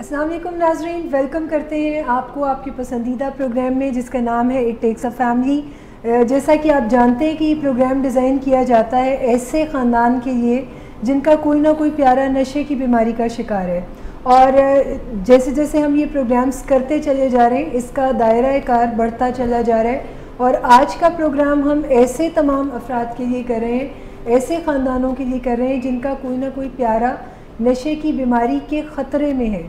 अस्सलाम वालेकुम नाज़रीन, वेलकम करते हैं आपको आपके पसंदीदा प्रोग्राम में जिसका नाम है इट टेक्स अ फैमिली। जैसा कि आप जानते हैं कि ये प्रोग्राम डिज़ाइन किया जाता है ऐसे ख़ानदान के लिए जिनका कोई ना कोई प्यारा नशे की बीमारी का शिकार है। और जैसे जैसे हम ये प्रोग्राम्स करते चले जा रहे हैं इसका दायरा कार बढ़ता चला जा रहा है। और आज का प्रोग्राम हम ऐसे तमाम अफराद के लिए कर रहे हैं, ऐसे ख़ानदानों के लिए कर रहे हैं जिनका कोई ना कोई प्यारा नशे की बीमारी के ख़तरे में है।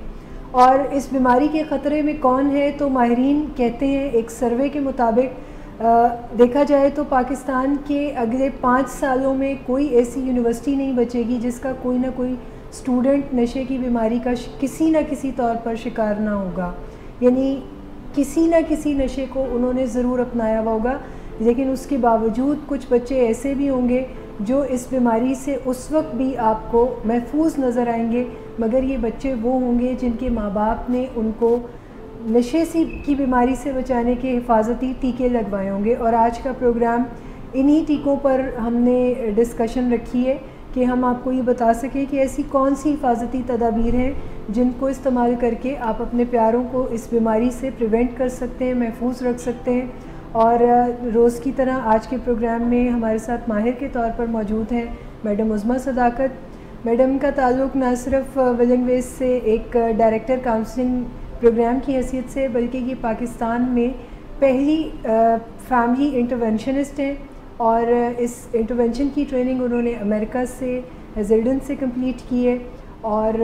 और इस बीमारी के ख़तरे में कौन है, तो माहिरीन कहते हैं एक सर्वे के मुताबिक देखा जाए तो पाकिस्तान के अगले 5 सालों में कोई ऐसी यूनिवर्सिटी नहीं बचेगी जिसका कोई ना कोई स्टूडेंट नशे की बीमारी का किसी न किसी तौर पर शिकार ना होगा। यानी किसी न किसी नशे को उन्होंने ज़रूर अपनाया हुआ होगा। लेकिन उसके बावजूद कुछ बच्चे ऐसे भी होंगे जो इस बीमारी से उस वक्त भी आपको महफूज नज़र आएंगे, मगर ये बच्चे वो होंगे जिनके माँ बाप ने उनको नशे की बीमारी से बचाने के हिफाजती टीके लगवाए होंगे। और आज का प्रोग्राम इन्हीं टीकों पर हमने डिस्कशन रखी है कि हम आपको ये बता सकें कि ऐसी कौन सी हिफाजती तदाबीर हैं जिनको इस्तेमाल करके आप अपने प्यारों को इस बीमारी से प्रिवेंट कर सकते हैं, महफूज रख सकते हैं। और रोज़ की तरह आज के प्रोग्राम में हमारे साथ माहिर के तौर पर मौजूद हैं मैडम उज़्मा सदाकत। मैडम का ताल्लुक़ न सिर्फ विलिंग वेस्ट से एक डायरेक्टर काउंसलिंग प्रोग्राम की हैसियत से, बल्कि ये पाकिस्तान में पहली फैमिली इंटरवेंशनिस्ट हैं। और इस इंटरवेंशन की ट्रेनिंग उन्होंने अमेरिका से हेज़ल्डन से कंप्लीट की है। और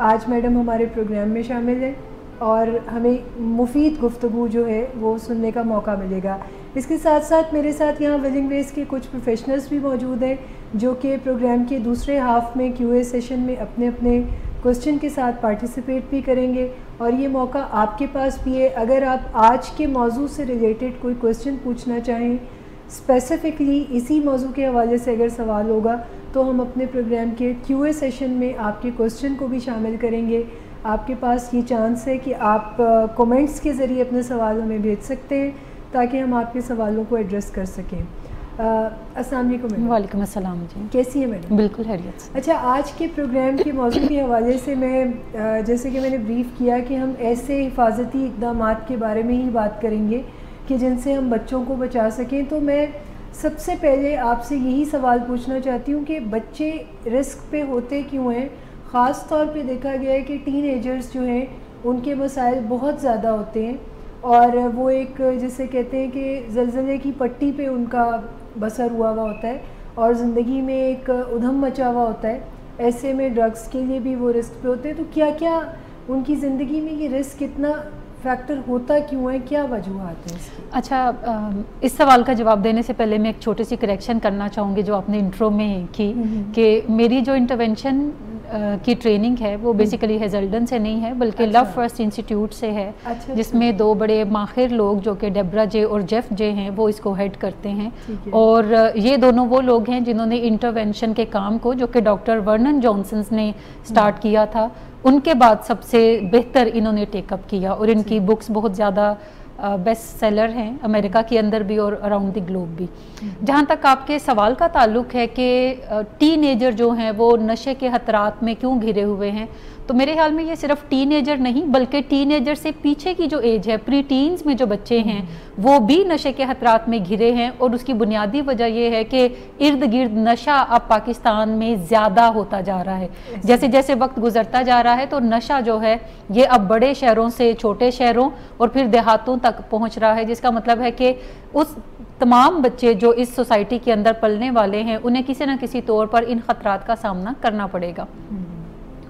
आज मैडम हमारे प्रोग्राम में शामिल हैं और हमें मुफीद गुफ्तगू जो है वो सुनने का मौका मिलेगा। इसके साथ साथ मेरे साथ यहाँ विलिंग वेस्ट के कुछ प्रोफेशनल्स भी मौजूद हैं जो कि प्रोग्राम के दूसरे हाफ में क्यूए सेशन में अपने अपने क्वेश्चन के साथ पार्टिसिपेट भी करेंगे। और ये मौका आपके पास भी है, अगर आप आज के मौजू से रिलेटेड कोई क्वेश्चन पूछना चाहें, स्पेसिफ़िकली इसी मौजू के हवाले से अगर सवाल होगा तो हम अपने प्रोग्राम के क्यूए सेशन में आपके क्वेश्चन को भी शामिल करेंगे। आपके पास ये चांस है कि आप कमेंट्स के ज़रिए अपने सवाल हमें भेज सकते हैं ताकि हम आपके सवालों को एड्रेस कर सकें। अस्सलाम वालेकुम। वालेकुम अस्सलाम जी, कैसी है मैडम? बिल्कुल खैरियत से। अच्छा, आज के प्रोग्राम के मौजू के हवाले से मैं जैसे कि मैंने ब्रीफ़ किया कि हम ऐसे हिफाजती इक़दामात के बारे में ही बात करेंगे कि जिनसे हम बच्चों को बचा सकें। तो मैं सबसे पहले आपसे यही सवाल पूछना चाहती हूँ कि बच्चे रिस्क पे होते क्यों हैं? ख़ास तौर पे देखा गया है कि टीनेजर्स जो हैं उनके मसाइल बहुत ज़्यादा होते हैं और वो एक जिसे कहते हैं कि ज़लज़ले की पट्टी पे उनका बसर हुआ होता है और ज़िंदगी में एक उधम मचा हुआ होता है। ऐसे में ड्रग्स के लिए भी वो रिस्क पे होते हैं। तो क्या क्या उनकी ज़िंदगी में ये रिस्क कितना फैक्टर होता क्यों है, क्या वजूहात है इसकी? अच्छा, इस सवाल का जवाब देने से पहले मैं एक छोटी सी करेक्शन करना चाहूँगी जो आपने इंट्रो में की कि मेरी जो इंटरवेंशन की ट्रेनिंग है वो बेसिकली हेज़ल्डन से नहीं है बल्कि लव फर्स्ट इंस्टीट्यूट से है। जिसमें दो बड़े माहिर लोग जो कि डेब्रा जे और जेफ जे हैं वो इसको हेड करते हैं। और ये दोनों वो लोग हैं जिन्होंने इंटरवेंशन के काम को, जो कि डॉक्टर वर्नन जॉनसन ने स्टार्ट किया था, उनके बाद सबसे बेहतर इन्होंने टेकअप किया। और इनकी बुक्स बहुत ज़्यादा बेस्ट सेलर हैं अमेरिका के अंदर भी और अराउंड द ग्लोब भी। जहाँ तक आपके सवाल का ताल्लुक है कि टीनेजर जो हैं वो नशे के खतरात में क्यों घिरे हुए हैं, तो मेरे ख्याल में ये सिर्फ टीनेजर नहीं बल्कि टीनेजर से पीछे की जो एज है, प्री टीन्स में जो बच्चे हैं वो भी नशे के खतरात में घिरे हैं। और उसकी बुनियादी वजह ये है कि इर्द गिर्द नशा अब पाकिस्तान में ज़्यादा होता जा रहा है। जैसे जैसे वक्त गुजरता जा रहा है तो नशा जो है ये अब बड़े शहरों से छोटे शहरों और फिर देहातों तक पहुँच रहा है, जिसका मतलब है कि उस तमाम बच्चे जो इस सोसाइटी के अंदर पलने वाले हैं उन्हें किसी न किसी तौर पर इन खतरात का सामना करना पड़ेगा।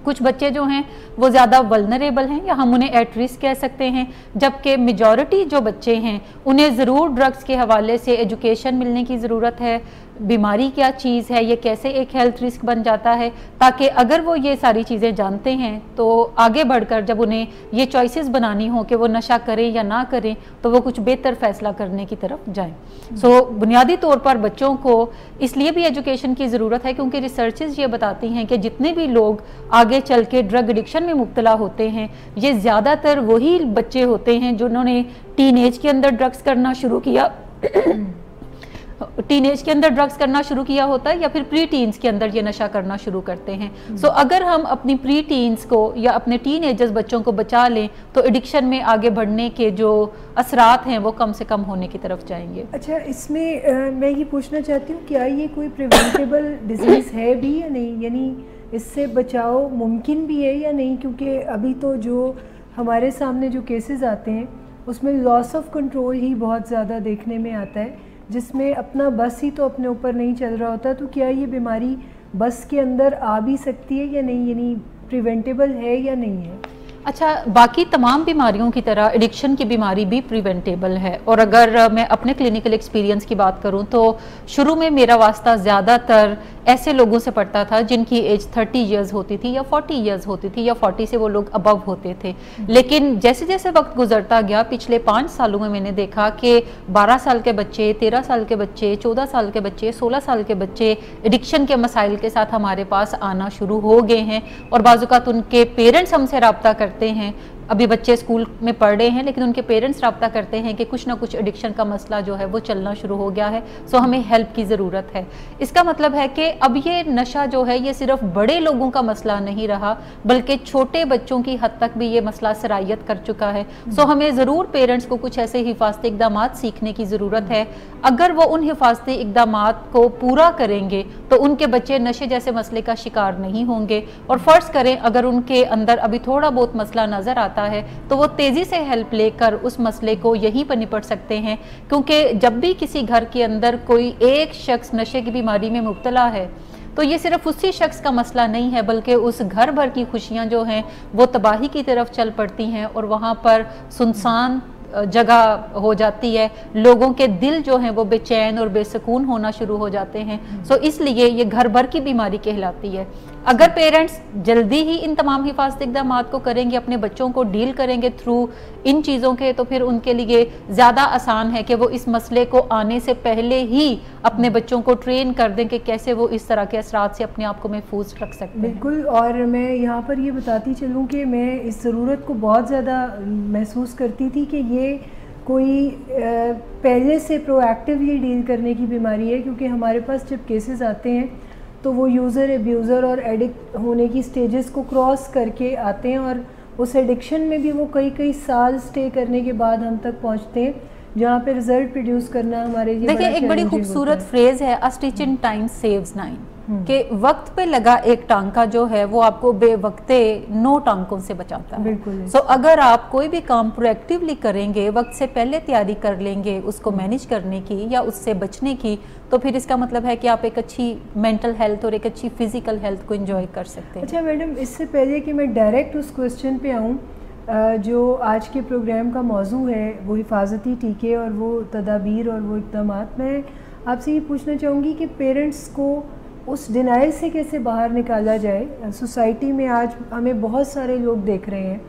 कुछ बच्चे जो हैं वो ज़्यादा वल्नरेबल हैं या हम उन्हें एट रिस्क कह सकते हैं, जबकि मेजॉरिटी जो बच्चे हैं उन्हें ज़रूर ड्रग्स के हवाले से एजुकेशन मिलने की ज़रूरत है। बीमारी क्या चीज़ है, ये कैसे एक हेल्थ रिस्क बन जाता है, ताकि अगर वो ये सारी चीज़ें जानते हैं तो आगे बढ़कर जब उन्हें ये चॉइसेस बनानी हो कि वो नशा करें या ना करें तो वो कुछ बेहतर फैसला करने की तरफ जाएं। बुनियादी तौर पर बच्चों को इसलिए भी एजुकेशन की ज़रूरत है क्योंकि रिसर्चेस ये बताती हैं कि जितने भी लोग आगे चल के ड्रग एडिक्शन में मुब्तला होते हैं ये ज़्यादातर वही बच्चे होते हैं जिन्होंने टीन एज के अंदर ड्रग्स करना शुरू किया टीनेज के अंदर ड्रग्स करना शुरू किया होता है या फिर प्री टीन्स के अंदर ये नशा करना शुरू करते हैं। सो अगर हम अपनी प्री टीन्स को या अपने टीनेजर्स बच्चों को बचा लें तो एडिक्शन में आगे बढ़ने के जो असरात हैं वो कम से कम होने की तरफ जाएंगे। अच्छा, इसमें मैं ये पूछना चाहती हूँ, क्या ये कोई प्रिवेंटेबल डिजीज़ है भी या नहीं, यानी इससे बचाव मुमकिन भी है या नहीं? क्योंकि अभी तो जो हमारे सामने जो केसेस आते हैं उसमें लॉस ऑफ कंट्रोल ही बहुत ज़्यादा देखने में आता है, जिसमें अपना बस ही तो अपने ऊपर नहीं चल रहा होता। तो क्या ये बीमारी बस के अंदर आ भी सकती है या नहीं, यानी प्रिवेंटेबल है या नहीं है? अच्छा, बाकी तमाम बीमारियों की तरह एडिक्शन की बीमारी भी प्रिवेंटेबल है। और अगर मैं अपने क्लिनिकल एक्सपीरियंस की बात करूं तो शुरू में मेरा वास्ता ज़्यादातर ऐसे लोगों से पड़ता था जिनकी एज 30 इयर्स होती थी या 40 इयर्स होती थी या 40 से वो लोग अबव होते थे। लेकिन जैसे जैसे वक्त गुजरता गया, पिछले 5 सालों में मैंने देखा कि 12 साल के बच्चे, 13 साल के बच्चे, 14 साल के बच्चे, 16 साल के बच्चे एडिक्शन के मसाइल के साथ हमारे पास आना शुरू हो गए हैं। और बाज़-औक़ात उनके पेरेंट्स हमसे रब्ता करते हैं। अभी बच्चे स्कूल में पढ़ रहे हैं लेकिन उनके पेरेंट्स रब्ता करते हैं कि कुछ ना कुछ एडिक्शन का मसला जो है वो चलना शुरू हो गया है, सो हमें हेल्प की ज़रूरत है। इसका मतलब है कि अब ये नशा जो है ये सिर्फ बड़े लोगों का मसला नहीं रहा, बल्कि छोटे बच्चों की हद तक भी ये मसला सरायत कर चुका है। सो हमें ज़रूर पेरेंट्स को कुछ ऐसे हिफाजती इक़दाम सीखने की ज़रूरत है। अगर वो उन हिफाजती इक़दाम को पूरा करेंगे तो उनके बच्चे नशे जैसे मसले का शिकार नहीं होंगे। और फ़र्ज़ करें अगर उनके अंदर अभी थोड़ा बहुत मसला नज़र आता है तो वो तेजी से हेल्प लेकर उस मसले को यहीं पर निपट सकते हैं। क्योंकि जब भी किसी घर के अंदर कोई एक शख्स नशे की बीमारी में मुब्तला है तो ये सिर्फ उसी शख्स का मसला नहीं है, बल्कि उस घर भर की खुशियां जो हैं वो तबाही की तरफ चल पड़ती हैं और वहाँ पर सुनसान जगह हो जाती है। लोगों के दिल जो हैं वो बेचैन और बेसुकून होना शुरू हो जाते हैं। सो इसलिए ये घर भर की बीमारी कहलाती है। अगर पेरेंट्स जल्दी ही इन तमाम हिफाजती इक़दाम को करेंगे, अपने बच्चों को डील करेंगे थ्रू इन चीज़ों के, तो फिर उनके लिए ज़्यादा आसान है कि वो इस मसले को आने से पहले ही अपने बच्चों को ट्रेन कर दें कि कैसे वो इस तरह के असरात से अपने आप को महफूज रख सकते हैं। बिल्कुल। और मैं यहाँ पर ये बताती चलूँ कि मैं इस ज़रूरत को बहुत ज़्यादा महसूस करती थी कि ये कोई पहले से प्रोएक्टिवली डील करने की बीमारी है, क्योंकि हमारे पास जब केसेस आते हैं तो वो यूज़र, एब्यूज़र और एडिक्ट होने की स्टेजेस को क्रॉस करके आते हैं और उस एडिक्शन में भी वो कई साल स्टे करने के बाद हम तक पहुंचते हैं, जहाँ पे रिजल्ट प्रोड्यूस करना हमारे लिए देखिए एक बड़ी खूबसूरत फ्रेज़ है, अ स्टिच इन टाइम सेव्स 9, कि वक्त पे लगा एक टांका जो है वो आपको बेवक्ते 9 टांकों से बचाता है। बिल्कुल। सो अगर आप कोई भी काम प्रोएक्टिवली करेंगे, वक्त से पहले तैयारी कर लेंगे उसको मैनेज करने की या उससे बचने की, तो फिर इसका मतलब है कि आप एक अच्छी मेंटल हेल्थ और एक अच्छी फिजिकल हेल्थ को एंजॉय कर सकते हैं। अच्छा मैडम, इससे पहले कि मैं डायरेक्ट उस क्वेश्चन पे आऊँ, जो आज के प्रोग्राम का मौजू है वो हिफाजती टीके और वो तदाबीर और वो इक़दाम, मैं आपसे ये पूछना चाहूँगी कि पेरेंट्स को उस डिनाइल से कैसे बाहर निकाला जाए। सोसाइटी में आज हमें बहुत सारे लोग देख रहे हैं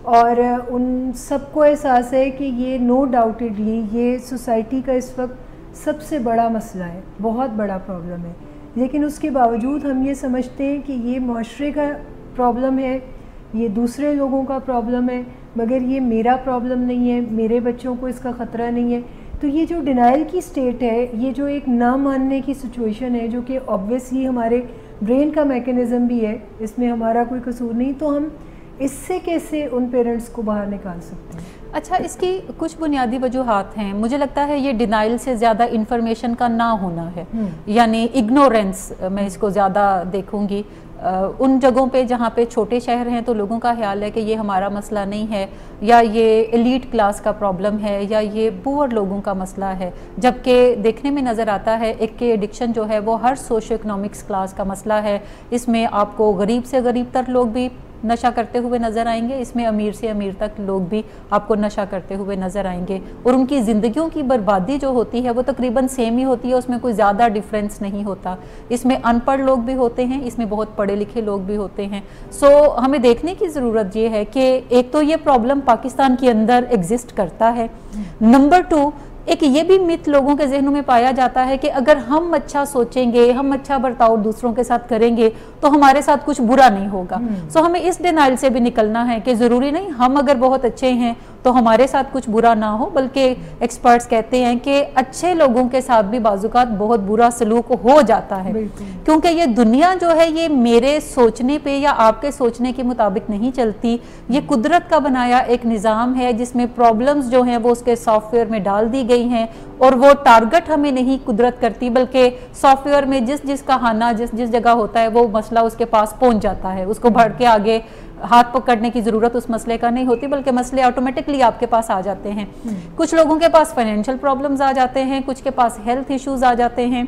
और उन सबको एहसास है कि ये नो डाउटेडली ये सोसाइटी का इस वक्त सबसे बड़ा मसला है, बहुत बड़ा प्रॉब्लम है। लेकिन उसके बावजूद हम ये समझते हैं कि ये मुआशरे का प्रॉब्लम है, ये दूसरे लोगों का प्रॉब्लम है, मगर ये मेरा प्रॉब्लम नहीं है, मेरे बच्चों को इसका ख़तरा नहीं है। तो ये जो डिनाइल की स्टेट है, ये जो एक ना मानने की सिचुएशन है, जो कि ऑब्वियसली हमारे ब्रेन का मैकेनिज़्म भी है, इसमें हमारा कोई कसूर नहीं, तो हम इससे कैसे उन पेरेंट्स को बाहर निकाल सकते हैं? अच्छा, इसकी कुछ बुनियादी वजूहात हैं। मुझे लगता है ये डिनाइल से ज़्यादा इन्फॉर्मेशन का ना होना है, यानी इग्नोरेंस मैं इसको ज़्यादा देखूंगी। उन जगहों पे जहाँ पे छोटे शहर हैं तो लोगों का ख्याल है कि ये हमारा मसला नहीं है, या ये एलीट क्लास का प्रॉब्लम है, या ये पुअर लोगों का मसला है, जबकि देखने में नज़र आता है एक के एडिक्शन जो है वो हर सोशो इकोनॉमिक्स क्लास का मसला है। इसमें आपको गरीब से गरीब तर लोग भी नशा करते हुए नज़र आएंगे, इसमें अमीर से अमीर तक लोग भी आपको नशा करते हुए नज़र आएंगे, और उनकी ज़िंदगियों की बर्बादी जो होती है वो तकरीबन सेम ही होती है, उसमें कोई ज़्यादा डिफरेंस नहीं होता। इसमें अनपढ़ लोग भी होते हैं, इसमें बहुत पढ़े लिखे लोग भी होते हैं। सो हमें देखने की ज़रूरत ये है कि एक तो ये प्रॉब्लम पाकिस्तान के अंदर एग्जिस्ट करता है, नंबर 2 एक ये भी मिथ लोगों के जहनों में पाया जाता है कि अगर हम अच्छा सोचेंगे, हम अच्छा बर्ताव दूसरों के साथ करेंगे तो हमारे साथ कुछ बुरा नहीं होगा। सो हमें इस डिनाइल से भी निकलना है कि ज़रूरी नहीं हम अगर बहुत अच्छे हैं तो हमारे साथ कुछ बुरा ना हो, बल्कि एक्सपर्ट्स कहते हैं कि अच्छे लोगों के साथ भी बाजुकात बहुत बुरा सलूक हो जाता है, क्योंकि ये दुनिया जो है ये मेरे सोचने पे या आपके सोचने के मुताबिक नहीं चलती। ये कुदरत का बनाया एक निज़ाम है जिसमें प्रॉब्लम्स जो हैं वो उसके सॉफ्टवेयर में डाल दी गई हैं, और वो टारगेट हमें नहीं कुदरत करती, बल्कि सॉफ्टवेयर में जिस का खाना जिस जगह होता है वो मसला उसके पास पहुंच जाता है। उसको बढ़ के आगे हाथ पकड़ने की ज़रूरत उस मसले का नहीं होती, बल्कि मसले ऑटोमेटिकली आपके पास आ जाते हैं। कुछ लोगों के पास फाइनेंशियल प्रॉब्लम्स आ जाते हैं, कुछ के पास हेल्थ इश्यूज आ जाते हैं,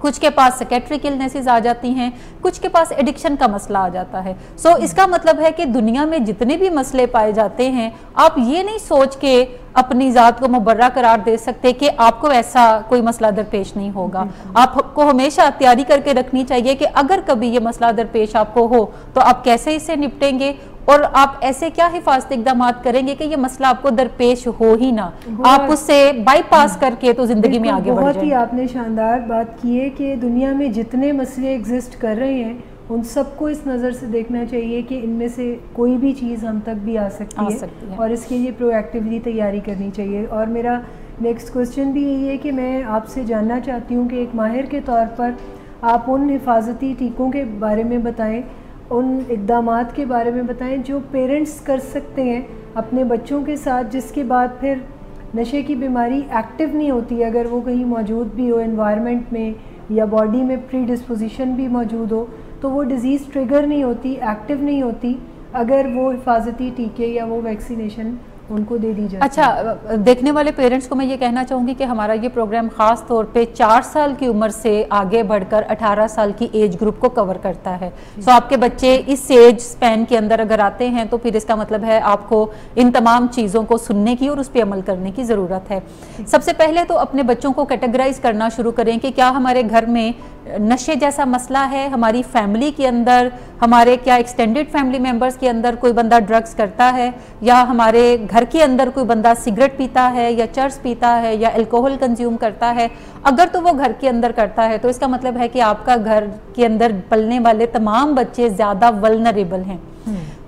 कुछ के पास साइकेट्रिक इलनेसेस आ जाती हैं, कुछ के पास एडिक्शन का मसला आ जाता है। सो इसका मतलब है कि दुनिया में जितने भी मसले पाए जाते हैं, आप ये नहीं सोच के अपनी ज़ात को मुबर्रा करार दे सकते कि आपको ऐसा कोई मसला दरपेश नहीं होगा। आपको हमेशा तैयारी करके रखनी चाहिए कि अगर कभी ये मसला दरपेश आपको हो तो आप कैसे इससे निपटेंगे, और आप ऐसे क्या हिफाजती इक़दाम करेंगे कि ये मसला आपको दरपेश हो ही ना, आप उससे बाईपास करके तो जिंदगी में आगे बढ़ जाएं। बहुत ही आपने शानदार बात की है कि दुनिया में जितने मसले एग्जिस्ट कर रहे हैं उन सबको इस नज़र से देखना चाहिए कि इनमें से कोई भी चीज़ हम तक भी आ सकती है और इसके लिए प्रोएक्टिवली तैयारी करनी चाहिए। और मेरा नेक्स्ट क्वेश्चन भी यही है कि मैं आपसे जानना चाहती हूँ कि एक माहिर के तौर पर आप उन हिफाजती टीकों के बारे में बताएं, उन इक़दामात के बारे में बताएं जो पेरेंट्स कर सकते हैं अपने बच्चों के साथ, जिसके बाद फिर नशे की बीमारी एक्टिव नहीं होती अगर वो कहीं मौजूद भी हो एनवायरनमेंट में या बॉडी में प्री डिस्पोजिशन भी मौजूद हो, तो वो डिज़ीज़ ट्रिगर नहीं होती, एक्टिव नहीं होती अगर वो हिफाजती टीके या वो वैक्सीनेशन उनको दे दी जाए। अच्छा, देखने वाले पेरेंट्स को मैं ये कहना चाहूँगी कि हमारा ये प्रोग्राम ख़ास तौर पे 4 साल की उम्र से आगे बढ़कर 18 साल की एज ग्रुप को कवर करता है। सो आपके बच्चे इस एज स्पैन के अंदर अगर आते हैं तो फिर इसका मतलब है आपको इन तमाम चीज़ों को सुनने की और उस पर अमल करने की ज़रूरत है। सबसे पहले तो अपने बच्चों को कैटेगराइज करना शुरू करें कि क्या हमारे घर में नशे जैसा मसला है, हमारी फैमिली के अंदर, हमारे क्या एक्सटेंडेड फैमिली मेंबर्स के अंदर कोई बंदा ड्रग्स करता है, या हमारे घर के अंदर कोई बंदा सिगरेट पीता है या चर्स पीता है या अल्कोहल कंज्यूम करता है। अगर तो वो घर के अंदर करता है तो इसका मतलब है कि आपका घर के अंदर पलने वाले तमाम बच्चे ज़्यादा वल्नरेबल हैं।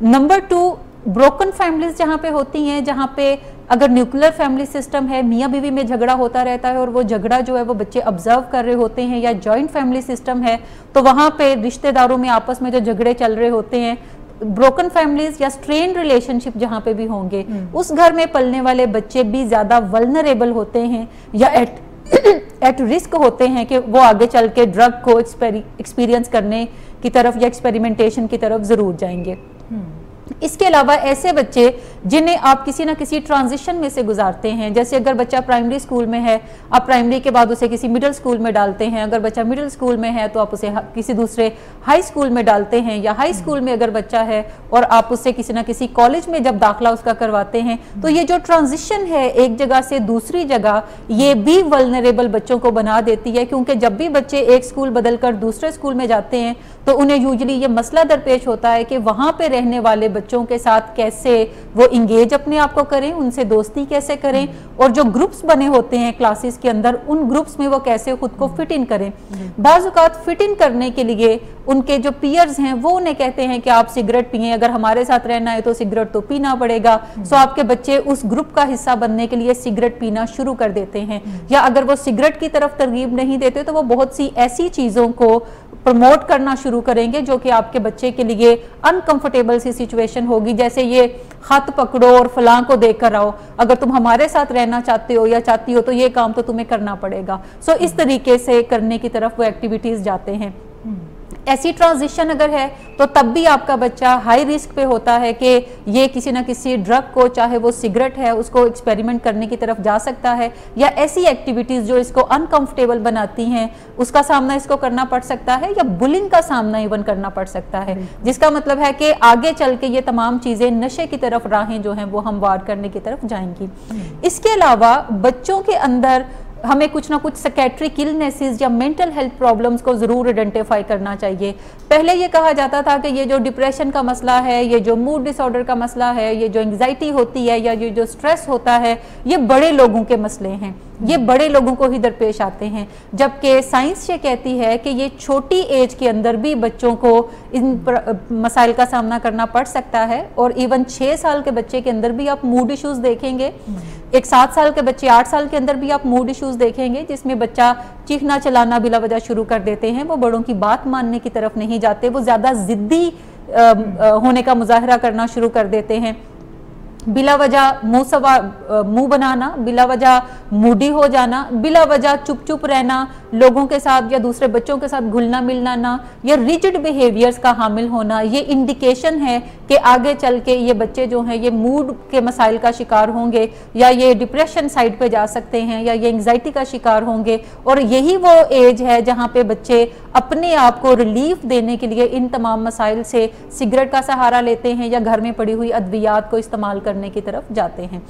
नंबर 2, ब्रोकन फैमिलीज जहाँ पे होती हैं, जहाँ पे अगर न्यूक्लियर फैमिली सिस्टम है, मियाँ बीवी में झगड़ा होता रहता है और वो झगड़ा जो है वो बच्चे ऑब्जर्व कर रहे होते हैं, या जॉइंट फैमिली सिस्टम है तो वहाँ पे रिश्तेदारों में आपस में जो झगड़े चल रहे होते हैं, ब्रोकन फैमिलीज या स्ट्रेन रिलेशनशिप जहाँ पे भी होंगे, उस घर में पलने वाले बच्चे भी ज़्यादा वल्नरेबल होते हैं या एट रिस्क होते हैं कि वो आगे चल के ड्रग को एक्सपीरियंस करने की तरफ या एक्सपेरिमेंटेशन की तरफ ज़रूर जाएंगे। इसके अलावा ऐसे बच्चे जिन्हें आप किसी ना किसी ट्रांजिशन में से गुजारते हैं, जैसे अगर बच्चा प्राइमरी स्कूल में है, आप प्राइमरी के बाद उसे किसी मिडिल स्कूल में डालते हैं, अगर बच्चा मिडिल स्कूल में है तो आप उसे किसी दूसरे हाई स्कूल में डालते हैं, या हाई स्कूल में अगर बच्चा है और आप उसे किसी ना किसी कॉलेज में जब दाखिला उसका करवाते हैं, तो ये जो ट्रांजिशन है एक जगह से दूसरी जगह, ये भी वल्नरेबल बच्चों को बना देती है, क्योंकि जब भी बच्चे एक स्कूल बदलकर दूसरे स्कूल में जाते हैं तो उन्हें यूजुअली ये मसला दरपेश होता है कि वहाँ पे रहने वाले बच्चों के साथ कैसे वो इंगेज अपने आप को करें, उनसे दोस्ती कैसे करें, और जो ग्रुप्स बने होते हैं क्लासेस के अंदर उन ग्रुप्स में वो कैसे खुद को फिट इन करें। बाज़ औक़ात फिट इन करने के लिए उनके जो पीयर्स हैं वो उन्हें कहते हैं कि आप सिगरेट पिए, अगर हमारे साथ रहना है तो सिगरेट तो पीना पड़ेगा। सो आपके बच्चे उस ग्रुप का हिस्सा बनने के लिए सिगरेट पीना शुरू कर देते हैं, या अगर वो सिगरेट की तरफ तरगीब नहीं देते तो वो बहुत सी ऐसी चीज़ों को प्रमोट करना शुरू करेंगे जो कि आपके बच्चे के लिए अनकंफर्टेबल सी सिचुएशन होगी, जैसे ये खत पकड़ो और फलां को देकर आओ, अगर तुम हमारे साथ रहना चाहते हो या चाहती हो तो ये काम तो तुम्हें करना पड़ेगा। सो इस तरीके से करने की तरफ वो एक्टिविटीज जाते हैं। ऐसी ट्रांजिशन अगर है तो तब भी आपका बच्चा हाई रिस्क पे होता है कि ये किसी ना किसी ड्रग को, चाहे वो सिगरेट है, उसको एक्सपेरिमेंट करने की तरफ जा सकता है, या ऐसी एक्टिविटीज़ जो इसको अनकंफर्टेबल बनाती हैं उसका सामना इसको करना पड़ सकता है, या बुलिंग का सामना इवन करना पड़ सकता है, जिसका मतलब है कि आगे चल के ये तमाम चीज़ें नशे की तरफ राहें जो हैं वो हमवार करने की तरफ जाएंगी। इसके अलावा बच्चों के अंदर हमें कुछ ना कुछ साइकेट्रिक इलनेसेस या मेंटल हेल्थ प्रॉब्लम्स को ज़रूर आइडेंटिफाई करना चाहिए। पहले ये कहा जाता था कि ये जो डिप्रेशन का मसला है, ये जो मूड डिसऑर्डर का मसला है, ये जो एंग्जाइटी होती है या ये जो स्ट्रेस होता है, ये बड़े लोगों के मसले हैं। ये बड़े लोगों को ही दरपेश आते हैं, जबकि साइंस ये कहती है कि ये छोटी एज के अंदर भी बच्चों को इन मसाइल का सामना करना पड़ सकता है। और इवन 6 साल के बच्चे के अंदर भी आप मूड इश्यूज देखेंगे, एक 7 साल के बच्चे 8 साल के अंदर भी आप मूड इश्यूज देखेंगे, जिसमें बच्चा चीखना चलाना बिला वजह शुरू कर देते हैं, वो बड़ों की बात मानने की तरफ नहीं जाते, वो ज़्यादा ज़िद्दी होने का मुजाहरा करना शुरू कर देते हैं, बिला वजह मुंह बनाना, बिला वजह मूडी हो जाना, बिला वजह चुप चुप रहना, लोगों के साथ या दूसरे बच्चों के साथ घुलना मिलना ना, या रिजिड बिहेवियर्स का हामिल होना, ये इंडिकेशन है कि आगे चल के ये बच्चे जो हैं ये मूड के मसाइल का शिकार होंगे, या ये डिप्रेशन साइड पे जा सकते हैं, या ये एंग्जाइटी का शिकार होंगे। और यही वो एज है जहाँ पे बच्चे अपने आप को रिलीफ देने के लिए इन तमाम मसाइल से सिगरेट का सहारा लेते हैं या घर में पड़ी हुई अद्वियात को इस्तेमाल करने की तरफ जाते हैं।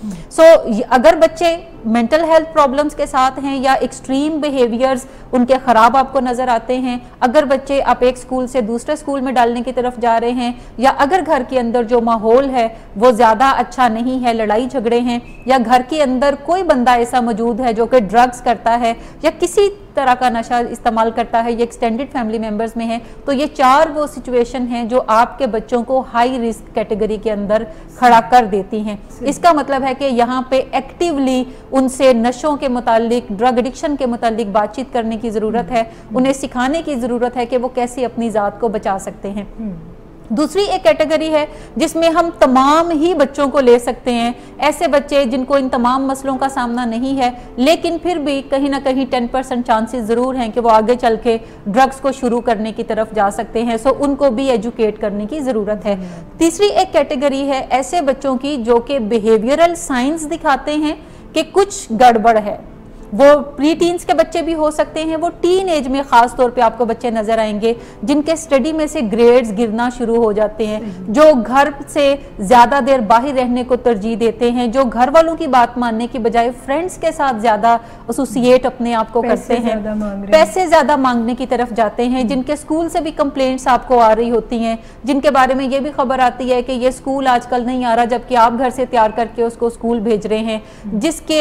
अगर बच्चे मेंटल हेल्थ प्रॉब्लम्स के साथ हैं या एक्सट्रीम बिहेवियर्स उनके खराब आपको नजर आते हैं, अगर बच्चे आप एक स्कूल से दूसरे स्कूल में डालने की तरफ जा रहे हैं, या अगर घर के अंदर जो माहौल है वो ज्यादा अच्छा नहीं है, लड़ाई झगड़े हैं, या घर के अंदर कोई बंदा ऐसा मौजूद है जो कि ड्रग्स करता है या किसी तरह का नशा इस्तेमाल करता है, ये एक्सटेंडेड फैमिली मेंबर्स में है, तो ये 4 वो सिचुएशन हैं जो आपके बच्चों को हाई रिस्क कैटेगरी के अंदर खड़ा कर देती हैं। इसका मतलब है कि यहाँ पे एक्टिवली उनसे नशों के मुतालिक, ड्रग एडिक्शन के मुतालिक बातचीत करने की ज़रूरत है, उन्हें सिखाने की ज़रूरत है कि वो कैसे अपनी ज़ात को बचा सकते हैं। दूसरी एक कैटेगरी है जिसमें हम तमाम ही बच्चों को ले सकते हैं, ऐसे बच्चे जिनको इन तमाम मसलों का सामना नहीं है, लेकिन फिर भी कहीं ना कहीं 10% चांसेस ज़रूर हैं कि वो आगे चल के ड्रग्स को शुरू करने की तरफ जा सकते हैं। सो उनको भी एजुकेट करने की ज़रूरत है। तीसरी एक कैटेगरी है ऐसे बच्चों की जो कि बिहेवियरल साइंस दिखाते हैं कि कुछ गड़बड़ है। वो प्री टीन्स के बच्चे भी हो सकते हैं, वो टीन एज में खास तौर पे आपको बच्चे नजर आएंगे जिनके स्टडी में से ग्रेड्स गिरना शुरू हो जाते हैं, जो घर से ज्यादा देर बाहर रहने को तरजीह देते हैं, जो घर वालों की बात मानने की बजाय फ्रेंड्स के साथ ज्यादा एसोसिएट अपने आप को करते हैं, पैसे ज्यादा मांगने की तरफ जाते हैं, जिनके स्कूल से भी कंप्लेंट्स आपको आ रही होती हैं, जिनके बारे में ये भी खबर आती है कि ये स्कूल आजकल नहीं आ रहा जबकि आप घर से तैयार करके उसको स्कूल भेज रहे हैं, जिसके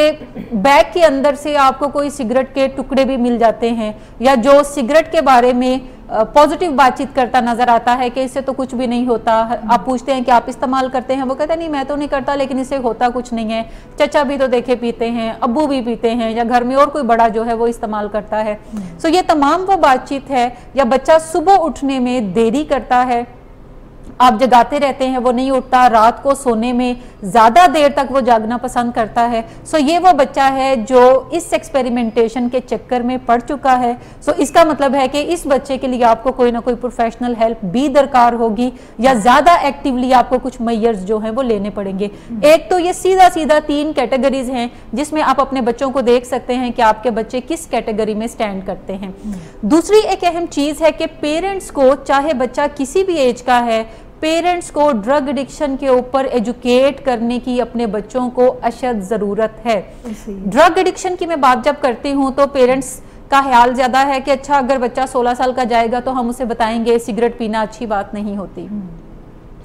बैग के अंदर से आपको कोई सिगरेट के टुकड़े भी मिल जाते हैं, या जो सिगरेट के बारे में पॉजिटिव बातचीत करता नजर आता है कि इससे तो कुछ भी नहीं होता। आप पूछते हैं कि आप इस्तेमाल करते हैं, वो कहते हैं नहीं मैं तो नहीं करता, लेकिन इससे होता कुछ नहीं है, चचा भी तो देखे पीते हैं, अब्बू भी पीते हैं, या घर में और कोई बड़ा जो है वो इस्तेमाल करता है। सो ये तमाम वो बातचीत है। या बच्चा सुबह उठने में देरी करता है, आप जगाते रहते हैं वो नहीं उठता, रात को सोने में ज्यादा देर तक वो जागना पसंद करता है। सो ये वो बच्चा है जो इस एक्सपेरिमेंटेशन के चक्कर में पड़ चुका है। सो इसका मतलब है कि इस बच्चे के लिए आपको कोई ना कोई प्रोफेशनल हेल्प भी दरकार होगी, या ज्यादा एक्टिवली आपको कुछ मेजर्स जो हैं वो लेने पड़ेंगे। एक तो ये सीधा सीधा 3 कैटेगरीज हैं जिसमें आप अपने बच्चों को देख सकते हैं कि आपके बच्चे किस कैटेगरी में स्टैंड करते हैं। दूसरी एक अहम चीज है कि पेरेंट्स को, चाहे बच्चा किसी भी एज का है, पेरेंट्स को ड्रग एडिक्शन के ऊपर एजुकेट करने की अपने बच्चों को अशद ज़रूरत है। ड्रग एडिक्शन की मैं बात जब करती हूँ तो पेरेंट्स का ख्याल ज़्यादा है कि अच्छा अगर बच्चा 16 साल का जाएगा तो हम उसे बताएंगे सिगरेट पीना अच्छी बात नहीं होती।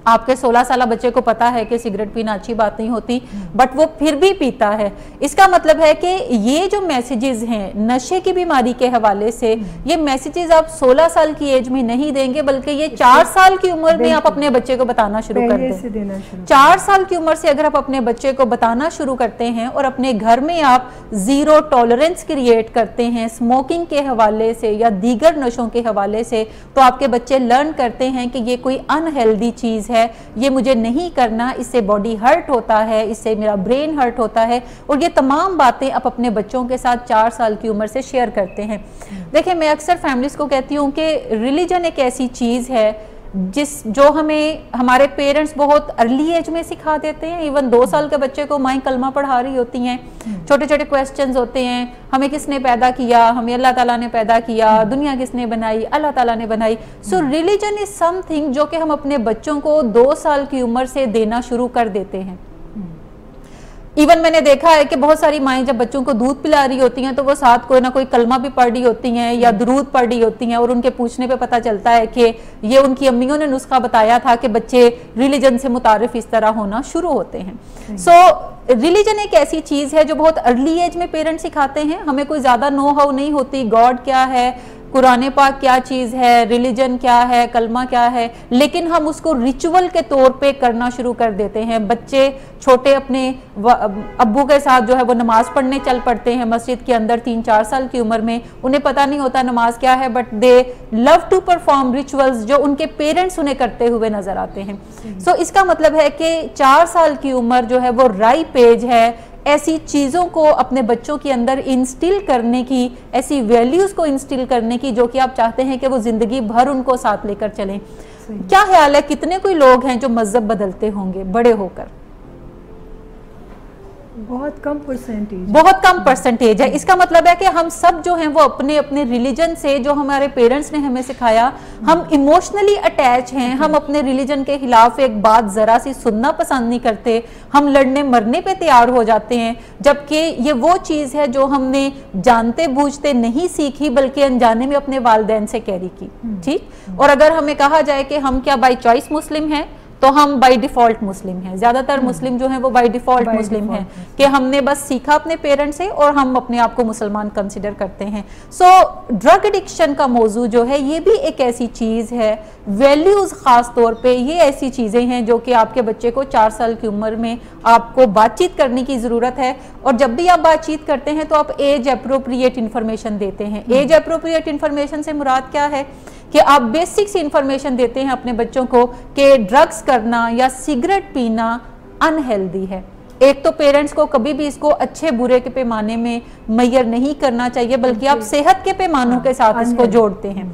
आपके 16 साल बच्चे को पता है कि सिगरेट पीना अच्छी बात नहीं होती, बट वो फिर भी पीता है। इसका मतलब है कि ये जो मैसेजेस हैं नशे की बीमारी के हवाले से, ये मैसेजेस आप 16 साल की एज में नहीं देंगे, बल्कि ये 4 साल की उम्र में आप अपने बच्चे को बताना शुरू कर दें। 4 साल की उम्र से अगर आप अपने बच्चे को बताना शुरू करते हैं और अपने घर में आप जीरो टॉलरेंस क्रिएट करते हैं स्मोकिंग के हवाले से या दीगर नशों के हवाले से, तो आपके बच्चे लर्न करते हैं कि ये कोई अनहेल्दी चीज़ है, ये मुझे नहीं करना, इससे बॉडी हर्ट होता है, इससे मेरा ब्रेन हर्ट होता है। और ये तमाम बातें आप अपने बच्चों के साथ 4 साल की उम्र से शेयर करते हैं। देखिए मैं अक्सर फैमिलीज को कहती हूँ कि रिलीजन एक ऐसी चीज़ है जो हमें हमारे पेरेंट्स बहुत अर्ली एज में सिखा देते हैं। इवन 2 साल के बच्चे को माँ कलमा पढ़ा रही होती हैं, छोटे छोटे क्वेश्चंस होते हैं, हमें किसने पैदा किया, हमें अल्लाह ताला ने पैदा किया, दुनिया किसने बनाई, अल्लाह ताला ने बनाई। सो रिलीजन इज समथिंग जो कि हम अपने बच्चों को 2 साल की उम्र से देना शुरू कर देते हैं। इवन मैंने देखा है कि बहुत सारी माएँ जब बच्चों को दूध पिला रही होती हैं तो वो साथ कोई ना कोई कलमा भी पढ़ रही होती हैं या दुरूद पढ़ रही होती हैं, और उनके पूछने पे पता चलता है कि ये उनकी अम्मियों ने नुस्खा बताया था कि बच्चे रिलीजन से मुतारिफ इस तरह होना शुरू होते हैं। सो रिलीजन एक ऐसी चीज़ है जो बहुत अर्ली एज में पेरेंट्स सिखाते हैं, हमें कोई ज़्यादा नो हाउ नहीं होती, गॉड क्या है, कुरान पाक क्या चीज़ है, रिलीजन क्या है, कलमा क्या है, लेकिन हम उसको रिचुअल के तौर पे करना शुरू कर देते हैं। बच्चे छोटे अपने अब्बू के साथ जो है वो नमाज पढ़ने चल पड़ते हैं मस्जिद के अंदर 3-4 साल की उम्र में, उन्हें पता नहीं होता नमाज क्या है, but they love to perform rituals जो उनके पेरेंट्स उन्हें करते हुए नजर आते हैं। सो इसका मतलब है कि 4 साल की उम्र जो है वो राइप एज है ऐसी चीज़ों को अपने बच्चों के अंदर इंस्टिल करने की, ऐसी वैल्यूज़ को इंस्टिल करने की जो कि आप चाहते हैं कि वो ज़िंदगी भर उनको साथ लेकर चलें। क्या ख्याल है कितने कोई लोग हैं जो मज़हब बदलते होंगे बड़े होकर? बहुत कम परसेंटेज, बहुत कम परसेंटेज है। इसका मतलब है कि हम सब जो हैं वो अपने अपने रिलीजन से, जो हमारे पेरेंट्स ने हमें सिखाया, हम इमोशनली अटैच हैं, हम अपने रिलीजन के खिलाफ एक बात जरा सी सुनना पसंद नहीं करते, हम लड़ने मरने पे तैयार हो जाते हैं, जबकि ये वो चीज़ है जो हमने जानते बूझते नहीं सीखी बल्कि अनजाने में अपने वालिदैन से कैरी की। ठीक, और अगर हमें कहा जाए कि हम क्या बाई चॉइस मुस्लिम हैं, तो हम बाय डिफॉल्ट मुस्लिम हैं। ज़्यादातर मुस्लिम जो हैं वो बाय डिफॉल्ट मुस्लिम हैं कि हमने बस सीखा अपने पेरेंट्स से और हम अपने आप को मुसलमान कंसिडर करते हैं। सो ड्रग एडिक्शन का मौजू जो है ये भी एक ऐसी चीज़ है, वैल्यूज़ ख़ास तौर पे ये ऐसी चीज़ें हैं जो कि आपके बच्चे को 4 साल की उम्र में आपको बातचीत करने की ज़रूरत है। और जब भी आप बातचीत करते हैं तो आप एज अप्रोप्रिएट इन्फॉर्मेशन देते हैं। एज अप्रोप्रिएट इन्फॉर्मेशन से मुराद क्या है कि आप बेसिक सी इंफॉर्मेशन देते हैं अपने बच्चों को कि ड्रग्स करना या सिगरेट पीना अनहेल्दी है। एक तो पेरेंट्स को कभी भी इसको अच्छे बुरे के पैमाने में मैयर नहीं करना चाहिए बल्कि आप सेहत के पैमानों के साथ इसको जोड़ते हैं।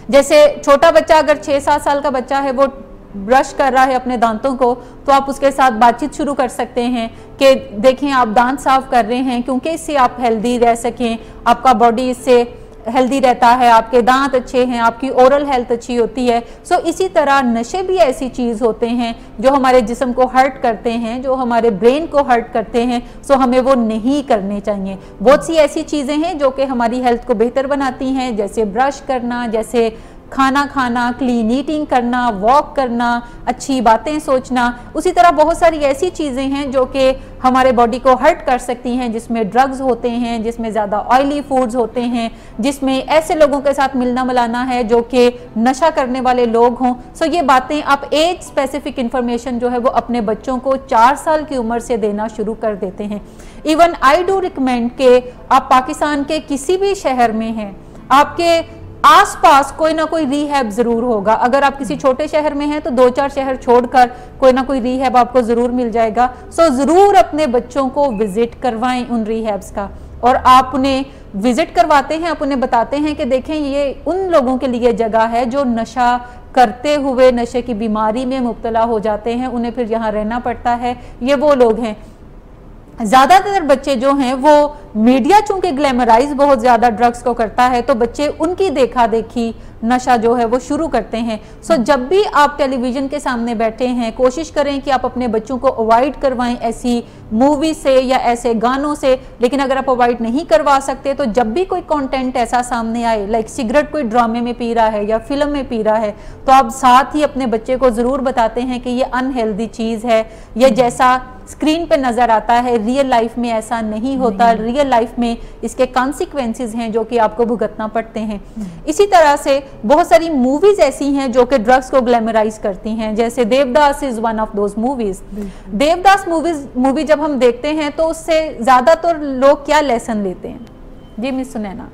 जैसे छोटा बच्चा अगर 6-7 साल का बच्चा है, वो ब्रश कर रहा है अपने दांतों को, तो आप उसके साथ बातचीत शुरू कर सकते हैं कि देखें आप दांत साफ कर रहे हैं क्योंकि इससे आप हेल्दी रह सकें, आपका बॉडी इससे हेल्दी रहता है, आपके दांत अच्छे हैं, आपकी ओरल हेल्थ अच्छी होती है। सो इसी तरह नशे भी ऐसी चीज़ होते हैं जो हमारे जिस्म को हर्ट करते हैं, जो हमारे ब्रेन को हर्ट करते हैं। सो हमें वो नहीं करने चाहिए। बहुत सी ऐसी चीज़ें हैं जो कि हमारी हेल्थ को बेहतर बनाती हैं, जैसे ब्रश करना, जैसे खाना खाना, क्लीन ईटिंग करना, वॉक करना, अच्छी बातें सोचना। उसी तरह बहुत सारी ऐसी चीज़ें हैं जो कि हमारे बॉडी को हर्ट कर सकती हैं, जिसमें ड्रग्स होते हैं, जिसमें ज़्यादा ऑयली फूड्स होते हैं, जिसमें ऐसे लोगों के साथ मिलना मिलाना है जो कि नशा करने वाले लोग हों। सो ये बातें आप एज स्पेसिफिक इंफॉर्मेशन जो है वो अपने बच्चों को 4 साल की उम्र से देना शुरू कर देते हैं। इवन आई डू रिकमेंड के आप पाकिस्तान के किसी भी शहर में हैं, आपके आसपास कोई ना कोई रीहैब जरूर होगा। अगर आप किसी छोटे शहर में हैं तो 2-4 शहर छोड़कर कोई ना कोई रीहैब आपको जरूर मिल जाएगा। सो जरूर अपने बच्चों को विजिट करवाएं उन रीहैब्स का, और आप उन्हें विजिट करवाते हैं, आप उन्हें बताते हैं कि देखें ये उन लोगों के लिए जगह है जो नशा करते हुए नशे की बीमारी में मुब्तला हो जाते हैं, उन्हें फिर यहाँ रहना पड़ता है। ये वो लोग हैं। ज़्यादातर बच्चे जो हैं वो मीडिया चूंकि ग्लैमराइज बहुत ज़्यादा ड्रग्स को करता है, तो बच्चे उनकी देखा देखी नशा जो है वो शुरू करते हैं। सो जब भी आप टेलीविज़न के सामने बैठे हैं, कोशिश करें कि आप अपने बच्चों को अवॉइड करवाएं ऐसी मूवी से या ऐसे गानों से। लेकिन अगर आप अवॉइड नहीं करवा सकते तो जब भी कोई कंटेंट ऐसा सामने आए, लाइक सिगरेट कोई ड्रामे में पी रहा है या फिल्म में पी रहा है, तो आप साथ ही अपने बच्चे को ज़रूर बताते हैं कि ये अनहेल्दी चीज़ है, ये जैसा स्क्रीन पे नज़र आता है रियल लाइफ में ऐसा नहीं होता, रियल लाइफ में इसके कॉन्सिक्वेंसेस हैं जो कि आपको भुगतना पड़ते हैं। इसी तरह से बहुत सारी मूवीज ऐसी हैं जो कि ड्रग्स को ग्लैमराइज करती हैं, जैसे Devdas is one of those movies. Devdas movie जब हम देखते हैं तो उससे ज़्यादातर लोग क्या लेसन लेते हैं? जी मिस सुनैना।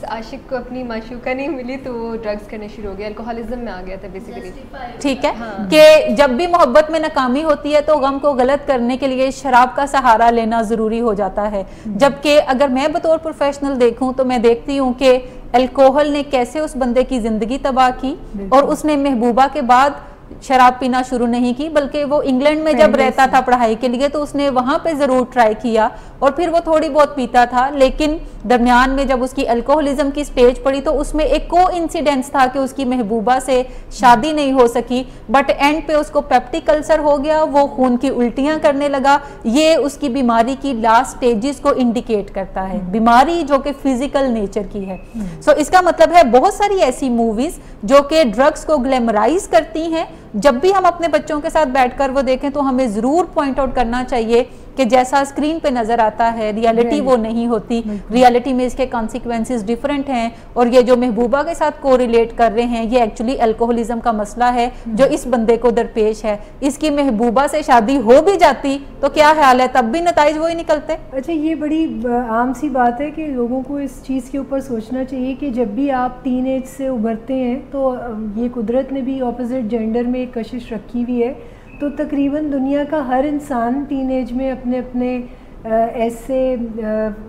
आशिक को अपनी माशूका नहीं मिली तो वो ड्रग्स करने शुरू हो गया, अल्कोहलिज्म में आ गया था बेसिकली। ठीक है, हाँ। कि जब भी मोहब्बत में नाकामी होती है तो गम को गलत करने के लिए शराब का सहारा लेना ज़रूरी हो जाता है। जबकि अगर मैं बतौर प्रोफेशनल देखूं तो मैं देखती हूँ कि अल्कोहल ने कैसे उस बंदे की ज़िंदगी तबाह की, और उसने महबूबा के बाद शराब पीना शुरू नहीं की, बल्कि वो इंग्लैंड में जब रहता था पढ़ाई के लिए तो उसने वहां पे ज़रूर ट्राई किया और फिर वो थोड़ी बहुत पीता था, लेकिन दरमियान में जब उसकी अल्कोहलिज्म की स्टेज पड़ी तो उसमें एक को इंसिडेंस था कि उसकी महबूबा से शादी नहीं हो सकी, बट एंड पे उसको पेप्टिक अल्सर हो गया, वो खून की उल्टियां करने लगा। ये उसकी बीमारी की लास्ट स्टेजेस को इंडिकेट करता है, बीमारी जो कि फिजिकल नेचर की है। सो इसका मतलब है बहुत सारी ऐसी मूवीज जो कि ड्रग्स को ग्लैमराइज करती हैं, जब भी हम अपने बच्चों के साथ बैठकर वो देखें तो हमें जरूर पॉइंट आउट करना चाहिए कि जैसा स्क्रीन पे नजर आता है रियलिटी वो नहीं होती, रियलिटी में इसके कॉन्सिक्वेंसेस डिफरेंट हैं, और ये जो महबूबा के साथ कोरिलेट कर रहे हैं ये एक्चुअली अल्कोहलिज्म का मसला है जो इस बंदे को दरपेश है। इसकी महबूबा से शादी हो भी जाती तो क्या ख्याल है, तब भी नताइज वही निकलते। अच्छा, ये बड़ी आम सी बात है कि लोगों को इस चीज़ के ऊपर सोचना चाहिए कि जब भी आप टीन एज से उभरते हैं तो ये कुदरत ने भी ऑपोजिट जेंडर में एक कशिश रखी हुई है, तो तकरीबन दुनिया का हर इंसान टीनेज में अपने अपने ऐसे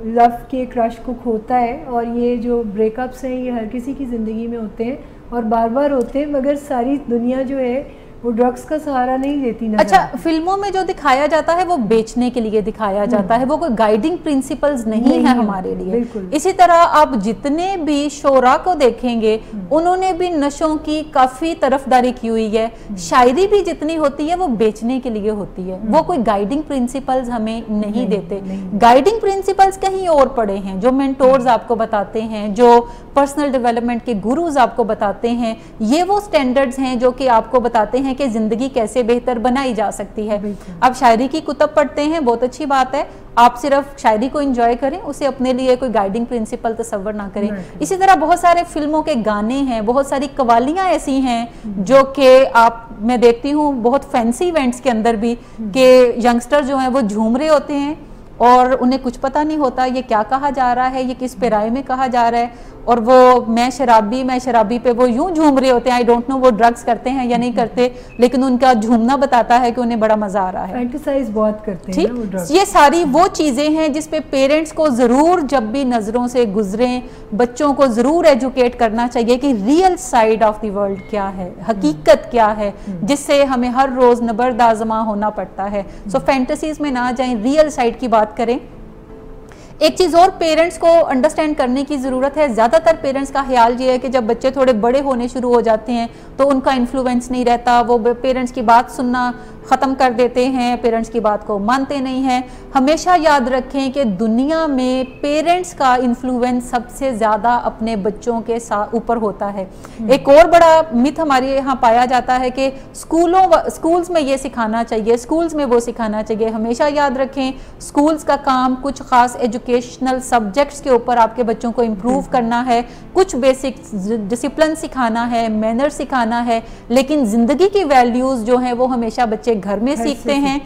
लव के क्रश को खोता है, और ये जो ब्रेकअप्स हैं ये हर किसी की ज़िंदगी में होते हैं और बार बार होते हैं, मगर सारी दुनिया जो है वो ड्रग्स का सहारा नहीं लेती ना। अच्छा, फिल्मों में जो दिखाया जाता है वो बेचने के लिए दिखाया जाता है, वो कोई गाइडिंग प्रिंसिपल्स नहीं है हमारे लिए। इसी तरह आप जितने भी शोरा को देखेंगे उन्होंने भी नशों की काफी तरफदारी की हुई है, शायरी भी जितनी होती है वो बेचने के लिए होती है, वो कोई गाइडिंग प्रिंसिपल्स हमें नहीं देते। गाइडिंग प्रिंसिपल्स कहीं और पड़े हैं, जो मेंटोर्स आपको बताते हैं, जो पर्सनल डेवलपमेंट के गुरुज आपको बताते हैं, ये वो स्टैंडर्ड्स हैं जो कि आपको बताते हैं कि जिंदगी कैसे बेहतर बनाई जा सकती है। आप शायरी की कुतब पढ़ते हैं, बहुत अच्छी बात है, आप सिर्फ शायरी को एंजॉय करें, उसे अपने लिए कोई गाइडिंग प्रिंसिपल तस्वर ना करें। इसी तरह बहुत सारे फिल्मों के गाने हैं, बहुत सारी कवालियां ऐसी हैं जो कि मैं देखती हूँ बहुत फैंसी इवेंट्स के अंदर भी कि यंगस्टर जो हैं वो झूम रहे होते हैं और उन्हें कुछ पता नहीं होता ये क्या कहा जा रहा है, ये किस पेराए में कहा जा रहा है, और वो मैं शराबी पे वो यूं झूम रहे होते हैं। आई डोंट नो वो ड्रग्स करते हैं या नहीं करते, लेकिन उनका झूमना बताता है कि उन्हें बड़ा मजा आ रहा है, फैंटेसाइज बहुत करते हैं वो ड्रग्स। ये सारी वो चीजें हैं जिस पे पेरेंट्स को जरूर जब भी नजरों से गुजरें बच्चों को जरूर एजुकेट करना चाहिए कि real side of the world क्या है, हकीकत क्या है, जिससे हमें हर रोज नबरदाजमा होना पड़ता है। सो फैंटेसीज में ना जाएं, रियल साइड की बात करें। एक चीज़ और पेरेंट्स को अंडरस्टैंड करने की ज़रूरत है, ज़्यादातर पेरेंट्स का ख्याल ये है कि जब बच्चे थोड़े बड़े होने शुरू हो जाते हैं तो उनका इन्फ्लुएंस नहीं रहता, वो पेरेंट्स की बात सुनना ख़त्म कर देते हैं, पेरेंट्स की बात को मानते नहीं हैं। हमेशा याद रखें कि दुनिया में पेरेंट्स का इन्फ्लुएंस सबसे ज़्यादा अपने बच्चों के ऊपर होता है। एक और बड़ा मिथ हमारे यहाँ पाया जाता है कि स्कूल्स में ये सिखाना चाहिए, स्कूल्स में वो सिखाना चाहिए। हमेशा याद रखें स्कूल्स का काम कुछ ख़ास एजुकेशनल सब्जेक्ट्स के ऊपर आपके बच्चों को इम्प्रूव करना है, कुछ बेसिक डिसिप्लिन सिखाना है, मैनर सिखाना है, लेकिन ज़िंदगी की वैल्यूज़ जो हैं वो हमेशा बच्चे घर में सीखते हैं।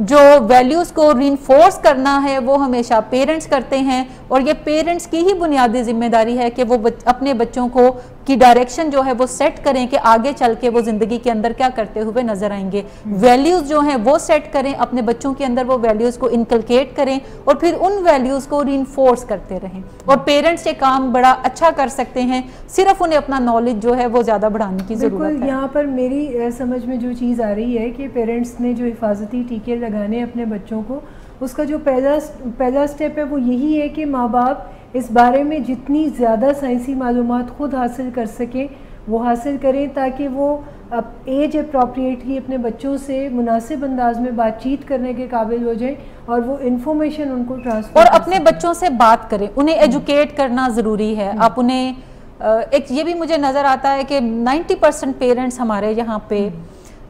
जो वैल्यूज को रीइंफोर्स करना है वो हमेशा पेरेंट्स करते हैं, और ये पेरेंट्स की ही बुनियादी जिम्मेदारी है कि वो अपने बच्चों को की डायरेक्शन जो है वो सेट करें कि आगे चल के वो जिंदगी के अंदर क्या करते हुए नजर आएंगे। वैल्यूज जो हैं वो सेट करें, अपने बच्चों के अंदर वो वैल्यूज को इनकलकेट करें और फिर उन वैल्यूज को रीइंफोर्स करते रहें। और पेरेंट्स ये काम बड़ा अच्छा कर सकते हैं, सिर्फ उन्हें अपना नॉलेज जो है वो ज्यादा बढ़ाने की जरूरत है। यहाँ पर मेरी समझ में जो चीज़ आ रही है कि पेरेंट्स ने जो हिफाजती टीके लगाने अपने बच्चों को, उसका जो पहला स्टेप है वो यही है कि माँ बाप इस बारे में जितनी ज़्यादा साइंसी मालूमात खुद हासिल कर सकें वो हासिल करें, ताकि वो अब एज अप्रोप्रिएटली अपने बच्चों से मुनासिब अंदाज में बातचीत करने के काबिल हो जाएं और वो इन्फॉर्मेशन उनको ट्रांसफर और अपने बच्चों से बात करें, उन्हें एजुकेट करना ज़रूरी है। आप उन्हें एक ये भी मुझे नज़र आता है कि 90% पेरेंट्स हमारे यहाँ पे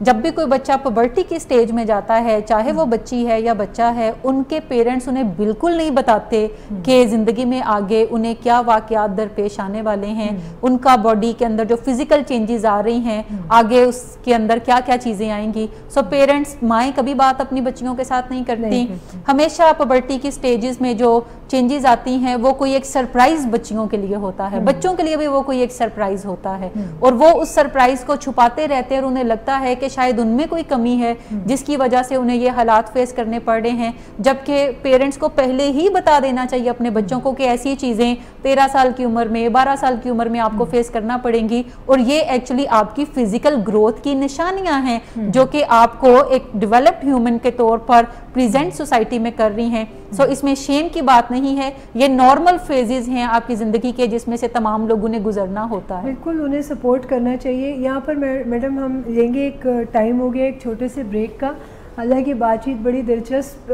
जब भी कोई बच्चा पुबर्टी की स्टेज में जाता है, चाहे वो बच्ची है या बच्चा है, उनके पेरेंट्स उन्हें बिल्कुल नहीं बताते कि ज़िंदगी में आगे उन्हें क्या वाक़यात दरपेश आने वाले हैं, उनका बॉडी के अंदर जो फिज़िकल चेंजेस आ रही हैं, आगे उसके अंदर क्या क्या चीज़ें आएंगी। सो पेरेंट्स, माएँ कभी बात अपनी बच्चियों के साथ नहीं करती। हमेशा पुबर्टी की स्टेजेस में जो चेंजेस आती हैं वो कोई एक सरप्राइज बच्चियों के लिए होता है, बच्चों के लिए भी वो कोई एक सरप्राइज होता है और वो उस सरप्राइज को छुपाते रहते हैं और उन्हें लगता है कि शायद उनमें कोई कमी है जिसकी वजह से उन्हें ये हालात फेस करने पड़ रहे हैं, जबकि पेरेंट्स को पहले ही बता देना चाहिए अपने बच्चों को कि ऐसी चीज़ें 13 साल की उम्र में 12 साल की उम्र में आपको फेस करना पड़ेंगी और ये एक्चुअली आपकी फिजिकल ग्रोथ की निशानियां हैं जो कि आपको एक डेवलप्ड ह्यूमन के तौर पर प्रेजेंट सोसाइटी में कर रही हैं। सो इसमें शेम की बात नहीं है, ये नॉर्मल फेजेस हैं आपकी ज़िंदगी के जिसमें से तमाम लोगों ने गुजरना होता है। बिल्कुल उन्हें सपोर्ट करना चाहिए। यहाँ पर मैडम हम लेंगे एक टाइम हो गया एक छोटे से ब्रेक का, हालांकि बातचीत बड़ी दिलचस्प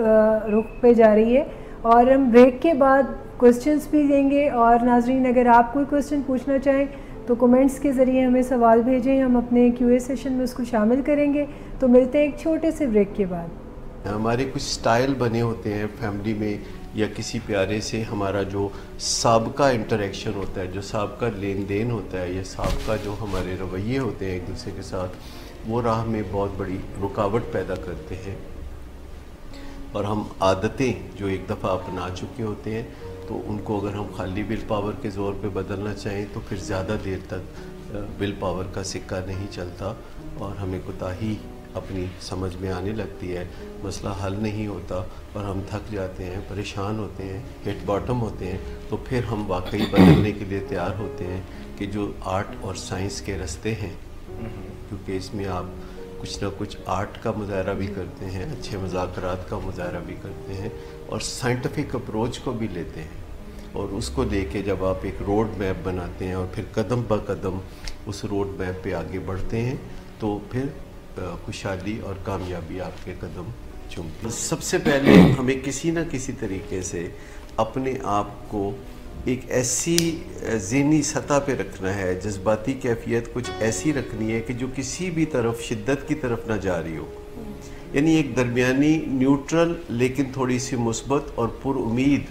रुख पे जा रही है और हम ब्रेक के बाद क्वेश्चंस भी लेंगे और नाजरीन अगर आप कोई क्वेश्चन पूछना चाहें तो कमेंट्स के ज़रिए हमें सवाल भेजें, हम अपने क्यूए सेशन में उसको शामिल करेंगे। तो मिलते हैं एक छोटे से ब्रेक के बाद। हमारे कुछ स्टाइल बने होते हैं फैमिली में या किसी प्यारे से, हमारा जो साबका इंटरेक्शन होता है, जो साबका लेन देन होता है या साबका जो हमारे रवैये होते हैं एक दूसरे के साथ, वो राह में बहुत बड़ी रुकावट पैदा करते हैं और हम आदतें जो एक दफ़ा अपना चुके होते हैं तो उनको अगर हम खाली विल पावर के ज़ोर पे बदलना चाहें तो फिर ज़्यादा देर तक विल पावर का सिक्का नहीं चलता और हमें कोताही अपनी समझ में आने लगती है, मसला हल नहीं होता और हम थक जाते हैं, परेशान होते हैं, हिट बॉटम होते हैं। तो फिर हम वाकई बदलने के लिए तैयार होते हैं कि जो आर्ट और साइंस के रास्ते हैं, क्योंकि इसमें आप कुछ ना कुछ आर्ट का मुजाहरा भी करते हैं, अच्छे मुज़ाकरात का मुजाहरा भी करते हैं और साइंटिफिक अप्रोच को भी लेते हैं और उसको लेके जब आप एक रोड मैप बनाते हैं और फिर कदम ब कदम उस रोड मैप पे आगे बढ़ते हैं तो फिर खुशहाली और कामयाबी आपके कदम चूमती है। सबसे पहले हमें किसी न किसी तरीके से अपने आप को एक ऐसी ज़हनी सतह पे रखना है, जज्बाती कैफियत कुछ ऐसी रखनी है कि जो किसी भी तरफ शिद्दत की तरफ ना जा रही हो, यानी एक दरमियानी न्यूट्रल लेकिन थोड़ी सी मुस्बत और पुरुमीद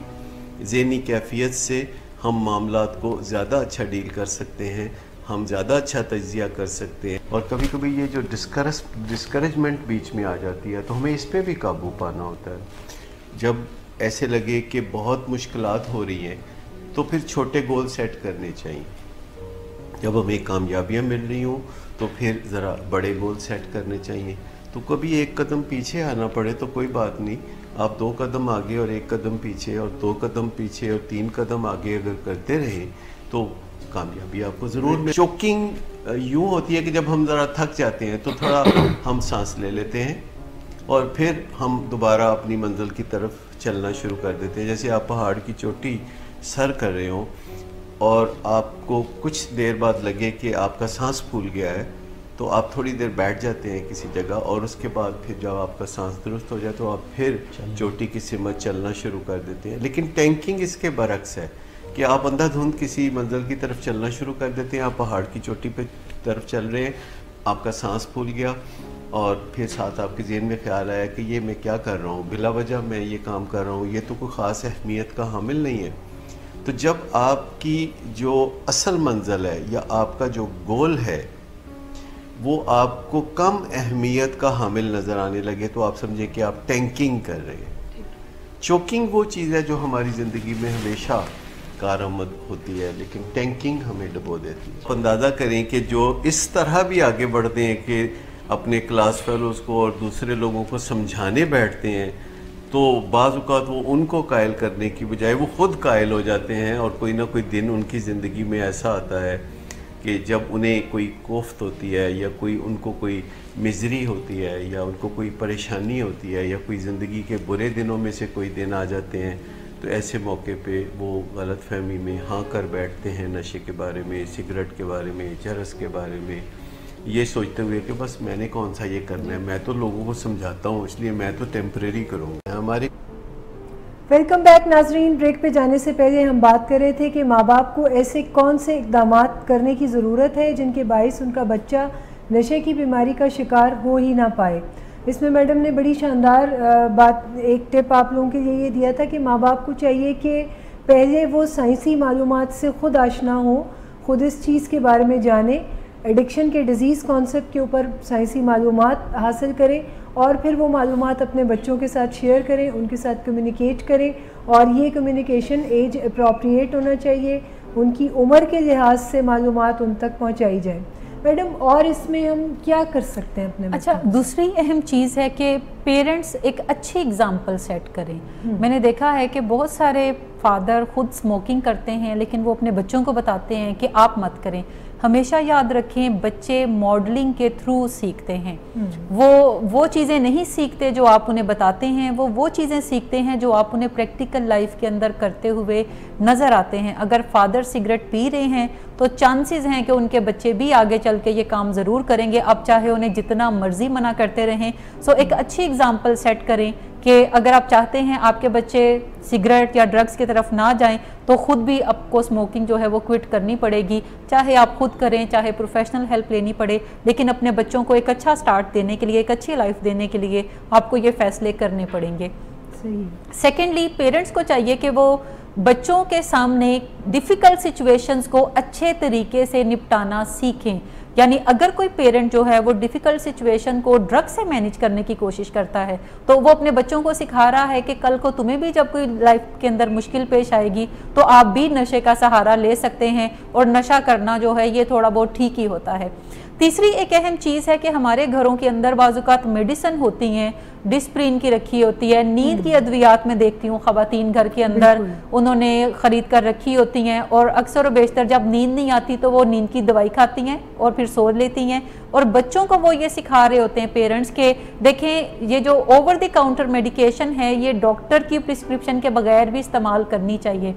ज़हनी कैफियत से हम मामलात को ज़्यादा अच्छा डील कर सकते हैं, हम ज़्यादा अच्छा तज्ज़िया कर सकते हैं। और कभी कभी ये जो डिस्करेजमेंट बीच में आ जाती है तो हमें इस पर भी काबू पाना होता है। जब ऐसे लगे कि बहुत मुश्किलात हो रही हैं तो फिर छोटे गोल सेट करने चाहिए। जब हमें कामयाबियाँ मिल रही हों तो फिर ज़रा बड़े गोल सेट करने चाहिए। तो कभी एक कदम पीछे आना पड़े तो कोई बात नहीं, आप 2 कदम आगे और 1 कदम पीछे और 2 कदम पीछे और 3 कदम आगे अगर करते रहे तो कामयाबी आपको ज़रूर मिले। चोकिंग यूँ होती है कि जब हम ज़रा थक जाते हैं तो थोड़ा हम सांस ले लेते हैं और फिर हम दोबारा अपनी मंजिल की तरफ चलना शुरू कर देते हैं। जैसे आप पहाड़ की चोटी सर कर रहे हो और आपको कुछ देर बाद लगे कि आपका सांस फूल गया है तो आप थोड़ी देर बैठ जाते हैं किसी जगह और उसके बाद फिर जब आपका सांस दुरुस्त हो जाए तो आप फिर चोटी की सिमत चलना शुरू कर देते हैं। लेकिन टैंकिंग इसके बरक्स है कि आप अंधाधुंध किसी मंजिल की तरफ चलना शुरू कर देते हैं। आप पहाड़ की चोटी पे तरफ चल रहे हैं, आपका सांस फूल गया और फिर साथ आपके ज़हन में ख्याल आया कि ये मैं क्या कर रहा हूँ, बिला वजह मैं ये काम कर रहा हूँ, ये तो कोई ख़ास अहमियत का हामिल नहीं है। तो जब आपकी जो असल मंजिल है या आपका जो गोल है वो आपको कम अहमियत का हामिल नज़र आने लगे तो आप समझें कि आप टैंकिंग कर रहे हैं। चोकिंग वो चीज़ है जो हमारी ज़िंदगी में हमेशा कारआमद होती है, लेकिन टैंकिंग हमें डुबो देती है। अंदाज़ा करें कि जो इस तरह भी आगे बढ़ते हैं कि अपने क्लास फेलोज़ को और दूसरे लोगों को समझाने बैठते हैं तो बाज़ औक़ात वो उनको कायल करने की बजाय वो ख़ुद कायल हो जाते हैं और कोई ना कोई दिन उनकी ज़िंदगी में ऐसा आता है कि जब उन्हें कोई कोफ्त होती है या कोई उनको कोई मिज़री होती है या उनको कोई परेशानी होती है या कोई ज़िंदगी के बुरे दिनों में से कोई दिन आ जाते हैं तो ऐसे मौके पे वो गलत फहमी में हाँ कर बैठते हैं नशे के बारे में, सिगरेट के बारे में, चरस के बारे में, ये सोचते हुए कि बस मैंने कौन सा ये करना है, मैं तो लोगों को समझाता हूँ इसलिए मैं तो टेम्परेरी करूँगा। हमारे वेलकम बैक नाजरीन। ब्रेक पे जाने से पहले हम बात कर रहे थे कि माँ बाप को ऐसे कौन से इक़दाम करने की ज़रूरत है जिनके बाइस उनका बच्चा नशे की बीमारी का शिकार हो ही ना पाए। इसमें मैडम ने बड़ी शानदार बात, एक टिप आप लोगों के लिए ये दिया था कि माँ बाप को चाहिए कि पहले वो साइंसी मालूमात से ख़ुद आशना हो, ख़ुद इस चीज़ के बारे में जाने, एडिक्शन के डिज़ीज़ कॉन्सेप्ट के ऊपर साइंसी मालूमात हासिल करें और फिर वो मालूमात अपने बच्चों के साथ शेयर करें, उनके साथ कम्युनिकेट करें, और ये कम्युनिकेशन एज अप्रोप्रिएट होना चाहिए, उनकी उम्र के लिहाज से मालूमात उन तक पहुंचाई जाए। मैडम, और इसमें हम क्या कर सकते हैं अपने अच्छा, दूसरी अहम चीज़ है कि पेरेंट्स एक अच्छी एग्जाम्पल सेट करें। मैंने देखा है कि बहुत सारे फादर खुद स्मोकिंग करते हैं लेकिन वो अपने बच्चों को बताते हैं कि आप मत करें। हमेशा याद रखें, बच्चे मॉडलिंग के थ्रू सीखते हैं। वो चीज़ें नहीं सीखते जो आप उन्हें बताते हैं, वो चीज़ें सीखते हैं जो आप उन्हें प्रैक्टिकल लाइफ के अंदर करते हुए नज़र आते हैं। अगर फादर सिगरेट पी रहे हैं तो चांसेस हैं कि उनके बच्चे भी आगे चल के ये काम ज़रूर करेंगे, अब चाहे उन्हें जितना मर्जी मना करते रहें। सो एक अच्छी एग्जाम्पल सेट करें कि अगर आप चाहते हैं आपके बच्चे सिगरेट या ड्रग्स की तरफ ना जाएं तो ख़ुद भी आपको स्मोकिंग जो है वो क्विट करनी पड़ेगी, चाहे आप खुद करें चाहे प्रोफेशनल हेल्प लेनी पड़े, लेकिन अपने बच्चों को एक अच्छा स्टार्ट देने के लिए, एक अच्छी लाइफ देने के लिए आपको ये फैसले करने पड़ेंगे। सेकेंडली, पेरेंट्स को चाहिए कि वो बच्चों के सामने डिफ़िकल्ट सिचुएशंस को अच्छे तरीके से निपटाना सीखें। यानी अगर कोई पेरेंट जो है वो डिफ़िकल्ट सिचुएशन को ड्रग से मैनेज करने की कोशिश करता है तो वो अपने बच्चों को सिखा रहा है कि कल को तुम्हें भी जब कोई लाइफ के अंदर मुश्किल पेश आएगी तो आप भी नशे का सहारा ले सकते हैं, और नशा करना जो है ये थोड़ा बहुत ठीक ही होता है। तीसरी एक अहम चीज़ है कि हमारे घरों के अंदर बाज़-औक़ात मेडिसिन होती हैं, डिस्प्रिन की रखी होती है, नींद की अद्वियात में देखती हूँ ख़वातीन घर के अंदर उन्होंने ख़रीद कर रखी होती हैं, और अक्सर व बेशतर जब नींद नहीं आती तो वो नींद की दवाई खाती हैं और फिर सो लेती हैं, और बच्चों को वो ये सिखा रहे होते हैं पेरेंट्स के देखें ये जो ओवर द काउंटर मेडिकेशन है ये डॉक्टर की प्रिस्क्रिप्शन के बगैर भी इस्तेमाल करनी चाहिए।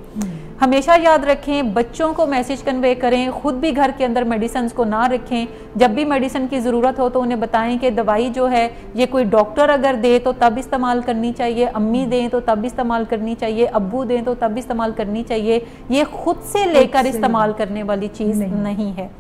हमेशा याद रखें, बच्चों को मैसेज कन्वे करें, खुद भी घर के अंदर मेडिसिन को ना रखें। जब भी मेडिसिन की ज़रूरत हो तो उन्हें बताएं कि दवाई जो है ये कोई डॉक्टर अगर दे तो तब इस्तेमाल करनी चाहिए, अम्मी दें तो तब इस्तेमाल करनी चाहिए, अब्बू दें तो तब इस्तेमाल करनी चाहिए। ये खुद से लेकर इस्तेमाल करने वाली चीज़ नहीं है।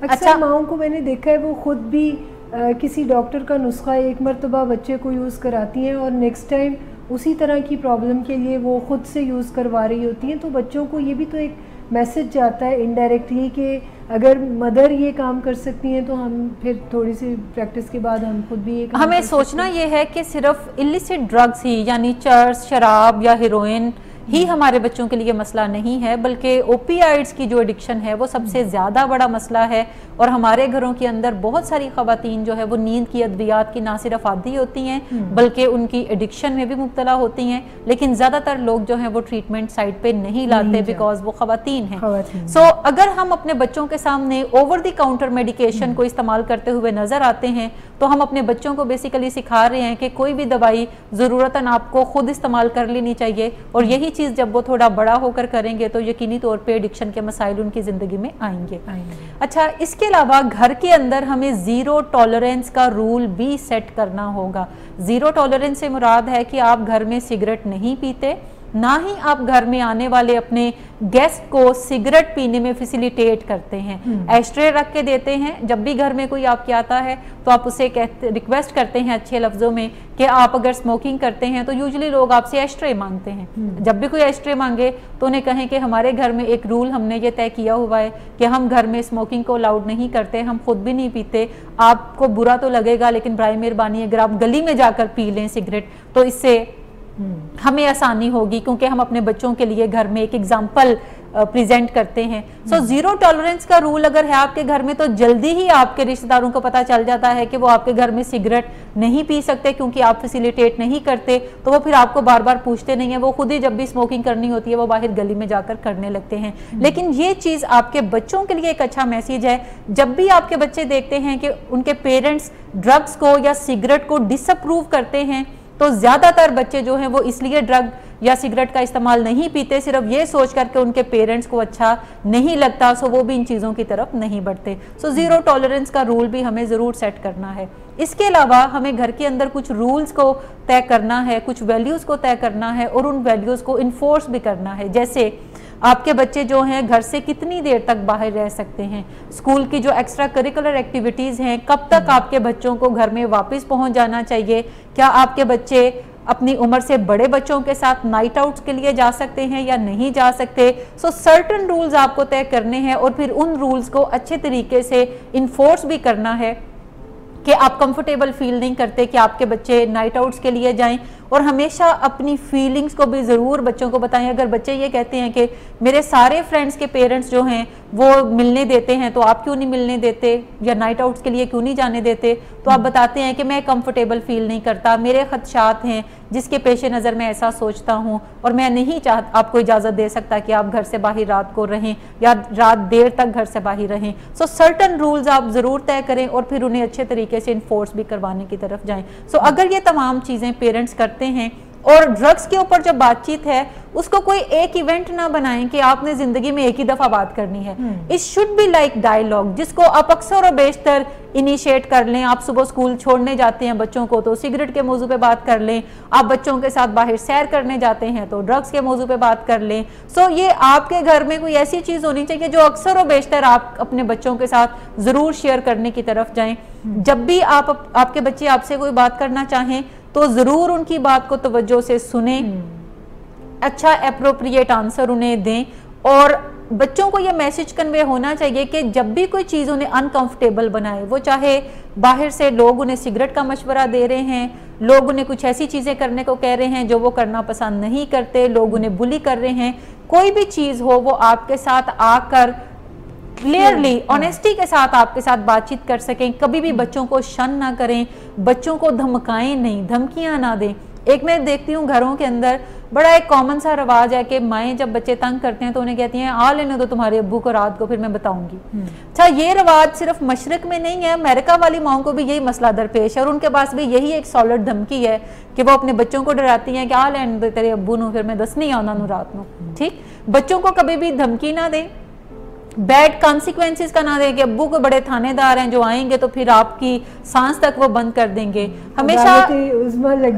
अच्छा, माओं को मैंने देखा है वो खुद भी किसी डॉक्टर का नुस्खा एक मरतबा बच्चे को यूज़ कराती हैं और नेक्स्ट टाइम उसी तरह की प्रॉब्लम के लिए वो खुद से यूज़ करवा रही होती हैं। तो बच्चों को ये भी तो एक मैसेज जाता है इनडायरेक्टली कि अगर मदर ये काम कर सकती हैं तो हम फिर थोड़ी सी प्रैक्टिस के बाद हम खुद भी ये काम हमें सोचना ये है कि सिर्फ इलिसिट ड्रग्स ही यानी चर्स, शराब या हेरोइन ही हमारे बच्चों के लिए मसला नहीं है, बल्कि ओपियाइड्स की जो एडिक्शन है वो सबसे ज़्यादा बड़ा मसला है। और हमारे घरों के अंदर बहुत सारी ख़वातीन जो है वो नींद की अद्वियात की ना सिर्फ आदी होती हैं बल्कि उनकी एडिक्शन में भी मुब्तला होती हैं, लेकिन ज़्यादातर लोग जो हैं वो ट्रीटमेंट साइड पे नहीं लाते बिकॉज वो ख़वातीन हैं। सो अगर हम अपने बच्चों के सामने ओवर द काउंटर मेडिकेशन को इस्तेमाल करते हुए नज़र आते हैं तो हम अपने बच्चों को बेसिकली सिखा रहे हैं कि कोई भी दवाई ज़रूरतन आपको खुद इस्तेमाल कर लेनी चाहिए, और यही चीज़ जब वो थोड़ा बड़ा होकर करेंगे तो यकीनी तौर पे एडिक्शन के मसाइल उनकी ज़िंदगी में आएंगे। अच्छा, इसके अलावा घर के अंदर हमें ज़ीरो टॉलरेंस का रूल भी सेट करना होगा। ज़ीरो टॉलरेंस से मुराद है कि आप घर में सिगरेट नहीं पीते, ना ही आप घर में आने वाले अपने गेस्ट को सिगरेट पीने में फैसिलिटेट करते हैं। एस्ट्रे रख के देते हैं, जब भी घर में कोई आपके आता है तो आप उसे रिक्वेस्ट करते हैं अच्छे लफ्ज़ों में कि आप अगर स्मोकिंग करते हैं तो यूजुअली लोग आपसे एस्ट्रे मांगते हैं। जब भी कोई एस्ट्रे मांगे तो उन्हें कहें कि हमारे घर में एक रूल हमने ये तय किया हुआ है कि हम घर में स्मोकिंग को अलाउड नहीं करते, हम खुद भी नहीं पीते। आपको बुरा तो लगेगा लेकिन बराए मेहरबानी अगर आप गली में जाकर पी लें सिगरेट तो इससे हमें आसानी होगी, क्योंकि हम अपने बच्चों के लिए घर में एक एग्जाम्पल प्रेजेंट करते हैं। सो ज़ीरो टॉलरेंस का रूल अगर है आपके घर में तो जल्दी ही आपके रिश्तेदारों को पता चल जाता है कि वो आपके घर में सिगरेट नहीं पी सकते क्योंकि आप फैसिलिटेट नहीं करते, तो वो फिर आपको बार बार पूछते नहीं है, वो खुद ही जब भी स्मोकिंग करनी होती है वो बाहर गली में जाकर करने लगते हैं। लेकिन ये चीज़ आपके बच्चों के लिए एक अच्छा मैसेज है। जब भी आपके बच्चे देखते हैं कि उनके पेरेंट्स ड्रग्स को या सिगरेट को डिसअप्रूव करते हैं तो ज़्यादातर बच्चे जो हैं वो इसलिए ड्रग या सिगरेट का इस्तेमाल नहीं पीते सिर्फ ये सोच करके उनके पेरेंट्स को अच्छा नहीं लगता, सो वो भी इन चीज़ों की तरफ नहीं बढ़ते। सो ज़ीरो टॉलरेंस का रूल भी हमें ज़रूर सेट करना है। इसके अलावा हमें घर के अंदर कुछ रूल्स को तय करना है, कुछ वैल्यूज़ को तय करना है और उन वैल्यूज़ को इन्फोर्स भी करना है। जैसे आपके बच्चे जो हैं घर से कितनी देर तक बाहर रह सकते हैं, स्कूल की जो एक्स्ट्रा करिकुलर एक्टिविटीज़ हैं कब तक आपके बच्चों को घर में वापस पहुंच जाना चाहिए, क्या आपके बच्चे अपनी उम्र से बड़े बच्चों के साथ नाइट आउट्स के लिए जा सकते हैं या नहीं जा सकते। सो सर्टेन रूल्स आपको तय करने हैं और फिर उन रूल्स को अच्छे तरीके से इन्फोर्स भी करना है कि आप कंफर्टेबल फील नहीं करते कि आपके बच्चे नाइट आउट्स के लिए जाएं, और हमेशा अपनी फीलिंग्स को भी ज़रूर बच्चों को बताएं। अगर बच्चे ये कहते हैं कि मेरे सारे फ्रेंड्स के पेरेंट्स जो हैं वो मिलने देते हैं तो आप क्यों नहीं मिलने देते, या नाइट आउट्स के लिए क्यों नहीं जाने देते, तो आप बताते हैं कि मैं कंफर्टेबल फील नहीं करता, मेरे खदशात हैं जिसके पेश नज़र मैं ऐसा सोचता हूँ, और मैं नहीं आपको इजाज़त दे सकता कि आप घर से बाहर रात को रहें या रात देर तक घर से बाहर रहें। सो सर्टन रूल्स आप ज़रूर तय करें और फिर उन्हें अच्छे तरीके से इन्फोर्स भी करवाने की तरफ जाएं। सो अगर ये तमाम चीज़ें पेरेंट्स करते हैं, और ड्रग्स के ऊपर जो बातचीत है उसको कोई एक इवेंट ना बनाएं कि आपने जिंदगी में एक ही दफा बात करनी है। It should be like dialogue, जिसको आप अक्सर और बेशतर इनिशिएट कर लें। आप सुबह स्कूल छोड़ने जाते हैं बच्चों को तो सिगरेट के मौजू पे बात कर लें, आप बच्चों के साथ बाहर सैर करने जाते हैं तो ड्रग्स के मौजू पे बात कर लें। सो ये आपके घर में कोई ऐसी चीज होनी चाहिए जो अक्सर और बेशतर आप अपने बच्चों के साथ जरूर शेयर करने की तरफ जाएं। जब भी आपके बच्चे आपसे कोई बात करना चाहें तो जरूर उनकी बात को तवज्जो से सुने, अच्छा एप्रोप्रिएट आंसर उन्हें दें, और बच्चों को यह मैसेज कन्वे होना चाहिए कि जब भी कोई चीज़ उन्हें अनकंफर्टेबल बनाए, वो चाहे बाहर से लोग उन्हें सिगरेट का मशवरा दे रहे हैं, लोग उन्हें कुछ ऐसी चीज़ें करने को कह रहे हैं जो वो करना पसंद नहीं करते, लोग उन्हें बुली कर रहे हैं, कोई भी चीज़ हो वो आपके साथ आकर क्लियरली ऑनेस्टी के साथ आपके साथ बातचीत कर सकें। कभी भी बच्चों को शन ना करें, बच्चों को धमकाएं नहीं, धमकियां ना दें। एक मैं देखती हूँ घरों के अंदर बड़ा एक कॉमन सा रवाज है कि माएँ जब बच्चे तंग करते हैं तो उन्हें कहती हैं आ लेने दो तुम्हारे अब्बू को रात को, फिर मैं बताऊंगी। अच्छा, ये रवाज सिर्फ मशरक में नहीं है, अमेरिका वाली माओं को भी यही मसला दरपेश है और उनके पास भी यही एक सॉलिड धमकी है कि वो अपने बच्चों को डराती हैं कि आ लेने दो तेरे अब्बू नू, फिर मैं दस नहीं आना नू रात नू। ठीक, बच्चों को कभी भी धमकी ना दें, बैड कॉन्सिक्वेंसेस का ना दें कि अब्बू को बड़े थानेदार हैं जो आएंगे तो फिर आपकी सांस तक वो बंद कर देंगे, हमेशा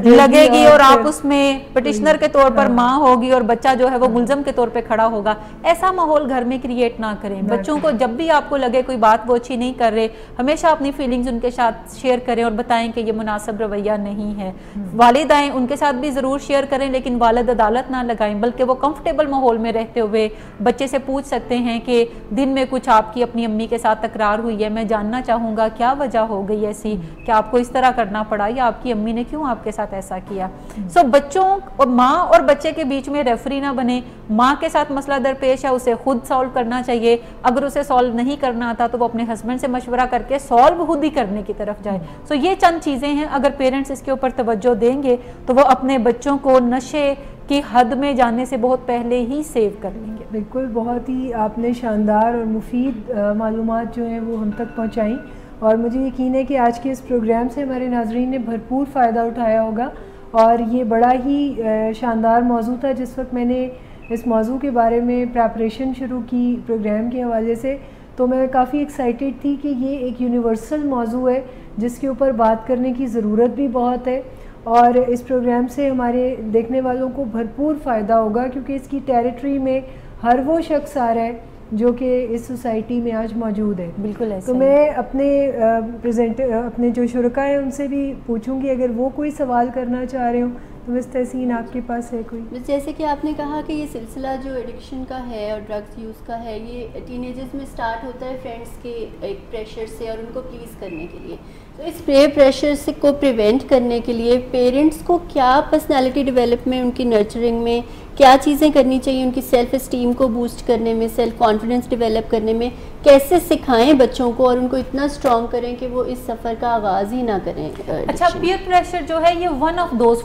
लगेगी और आप उसमें पिटिशनर के तौर पर माँ होगी और बच्चा जो है वो मुलजम के तौर पे खड़ा होगा। ऐसा माहौल घर में क्रिएट ना करें। बच्चों को जब भी आपको लगे कोई बात वो अच्छी नहीं कर रहे, हमेशा अपनी फीलिंग्स उनके साथ शेयर करें और बताएं कि ये मुनासिब रवैया नहीं है। वालिदाएं उनके साथ भी ज़रूर शेयर करें, लेकिन वालिद अदालत ना लगाएं, बल्कि वो कंफर्टेबल माहौल में रहते हुए बच्चे से पूछ सकते हैं कि दिन में कुछ आपकी अपनी अम्मी के साथ तकरार हुई है, मैं जानना चाहूँगा क्या वजह हो गई ऐसी कि आपको इस तरह करना पड़ा, या आपकी अम्मी ने क्यों आपके साथ ऐसा किया। सो बच्चों और माँ और बच्चे के बीच में रेफरी ना बने। माँ के साथ मसला दरपेश है, उसे खुद सॉल्व करना चाहिए। अगर उसे सॉल्व नहीं करना आता तो वो अपने हस्बैंड से मशवरा करके सॉल्व खुद ही करने की तरफ जाए। सो ये चंद चीज़ें हैं, अगर पेरेंट्स इसके ऊपर तवज्जो देंगे तो वो अपने बच्चों को नशे की हद में जाने से बहुत पहले ही सेव कर लेंगे। बिल्कुल, बहुत ही आपने शानदार और मुफीद मालूमात जो हैं वो हम तक पहुँचाई, और मुझे यकीन है कि आज के इस प्रोग्राम से हमारे नाज़रीन ने भरपूर फ़ायदा उठाया होगा। और ये बड़ा ही शानदार मौजू था। जिस वक्त मैंने इस मौजू के बारे में प्रेपरेशन शुरू की प्रोग्राम के हवाले से, तो मैं काफ़ी एक्साइटेड थी कि ये एक यूनिवर्सल मौजू है जिसके ऊपर बात करने की ज़रूरत भी बहुत है, और इस प्रोग्राम से हमारे देखने वालों को भरपूर फ़ायदा होगा, क्योंकि इसकी टेरिटरी में हर वो शख्स आ रहा है जो कि इस सोसाइटी में आज मौजूद है। बिल्कुल ऐसा। तो मैं अपने जो शुरका हैं उनसे भी पूछूंगी, अगर वो कोई सवाल करना चाह रहे हो तो मिस तहसीन आपके पास है कोई? जैसे कि आपने कहा कि ये सिलसिला जो एडिक्शन का है और ड्रग्स यूज़ का है, ये टीनेजर्स में स्टार्ट होता है फ्रेंड्स के एक प्रेशर से और उनको प्लीज़ करने के लिए। तो इस पेयर प्रेशर से को प्रिवेंट करने के लिए पेरेंट्स को क्या पर्सनालिटी डेवलपमेंट, उनकी नर्चरिंग में क्या चीज़ें करनी चाहिए, उनकी सेल्फ एस्टीम को बूस्ट करने में, सेल्फ कॉन्फिडेंस डेवलप करने में कैसे सिखाएं बच्चों को और उनको इतना स्ट्रॉन्ग करें कि वो इस सफ़र का आगाज़ ही ना करें? अच्छा, पीयर प्रेशर जो है ये वन ऑफ दोज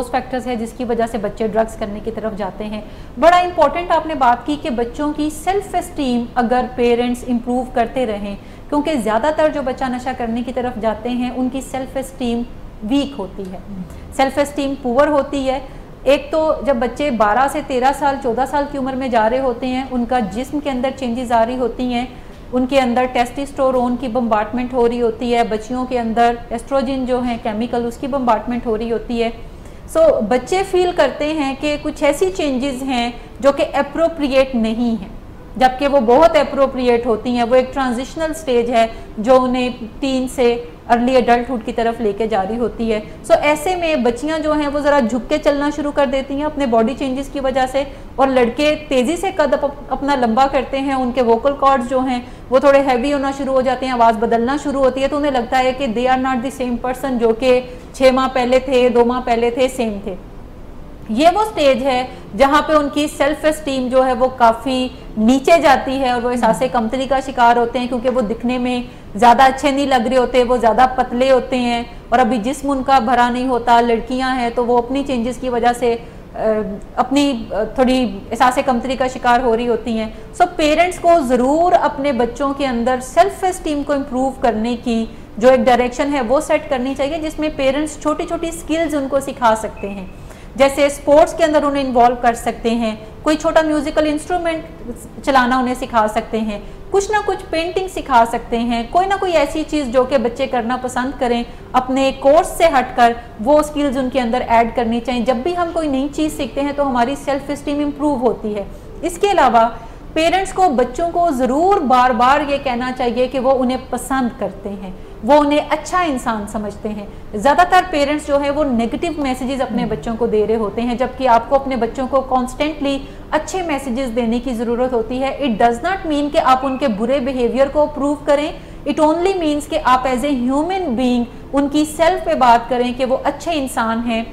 फैक्टर्स है जिसकी वजह से बच्चे ड्रग्स करने की तरफ जाते हैं। बड़ा इंपॉर्टेंट आपने बात की कि बच्चों की सेल्फ एस्टीम अगर पेरेंट्स इम्प्रूव करते रहें, क्योंकि ज़्यादातर जो बच्चा नशा करने की तरफ जाते हैं उनकी सेल्फ एस्टीम वीक होती है, सेल्फ एस्टीम पुअर होती है। एक तो जब बच्चे 12 से 13 साल 14 साल की उम्र में जा रहे होते हैं, उनका जिस्म के अंदर चेंजेस आ रही होती हैं, उनके अंदर टेस्टोस्टेरोन की बम्बार्टमेंट हो रही होती है, बच्चियों के अंदर एस्ट्रोजन जो है केमिकल उसकी बम्बार्टमेंट हो रही होती है। सो बच्चे फील करते हैं कि कुछ ऐसी चेंजेस हैं जो कि एप्रोप्रिएट नहीं हैं। जबकि वो बहुत अप्रोप्रिएट होती हैं। वो एक ट्रांजिशनल स्टेज है जो उन्हें टीन से अर्ली अडल्टहुड की तरफ लेके जा रही होती है। सो ऐसे में बच्चियां जो हैं वो ज़रा झुक के चलना शुरू कर देती हैं अपने बॉडी चेंजेस की वजह से, और लड़के तेज़ी से कद अपना लंबा करते हैं, उनके वोकल कॉर्ड्स जो हैं वो थोड़े हैवी होना शुरू हो जाते हैं, आवाज़ बदलना शुरू होती है, तो उन्हें लगता है कि they are not the same person जो कि 6 माह पहले थे, 2 माह पहले थे, सेम थे। ये वो स्टेज है जहाँ पे उनकी सेल्फ एस्टीम जो है वो काफ़ी नीचे जाती है और वो एहसास कमतरी का शिकार होते हैं, क्योंकि वो दिखने में ज़्यादा अच्छे नहीं लग रहे होते, वो ज़्यादा पतले होते हैं और अभी जिस्म उनका भरा नहीं होता। लड़कियां हैं तो वो अपनी चेंजेस की वजह से अपनी थोड़ी एहसास कमतरी का शिकार हो रही होती हैं। सो पेरेंट्स को ज़रूर अपने बच्चों के अंदर सेल्फ एस्टीम को इम्प्रूव करने की जो एक डायरेक्शन है वो सेट करनी चाहिए, जिसमें पेरेंट्स छोटी छोटी स्किल्स उनको सिखा सकते हैं। जैसे स्पोर्ट्स के अंदर उन्हें इन्वॉल्व कर सकते हैं, कोई छोटा म्यूजिकल इंस्ट्रूमेंट चलाना उन्हें सिखा सकते हैं, कुछ ना कुछ पेंटिंग सिखा सकते हैं, कोई ना कोई ऐसी चीज़ जो कि बच्चे करना पसंद करें, अपने कोर्स से हटकर वो स्किल्स उनके अंदर ऐड करनी चाहिए। जब भी हम कोई नई चीज़ सीखते हैं तो हमारी सेल्फ एस्टीम इम्प्रूव होती है। इसके अलावा पेरेंट्स को बच्चों को ज़रूर बार बार ये कहना चाहिए कि वो उन्हें पसंद करते हैं, वो उन्हें अच्छा इंसान समझते हैं। ज़्यादातर पेरेंट्स जो है वो नेगेटिव मैसेजेस अपने बच्चों को दे रहे होते हैं, जबकि आपको अपने बच्चों को कॉन्स्टेंटली अच्छे मैसेजेस देने की ज़रूरत होती है। इट डज़ नॉट मीन कि आप उनके बुरे बिहेवियर को अप्रूव करें, इट ओनली मीन्स कि आप एज ए ह्यूमन बीइंग उनकी सेल्फ पे बात करें कि वो अच्छे इंसान हैं,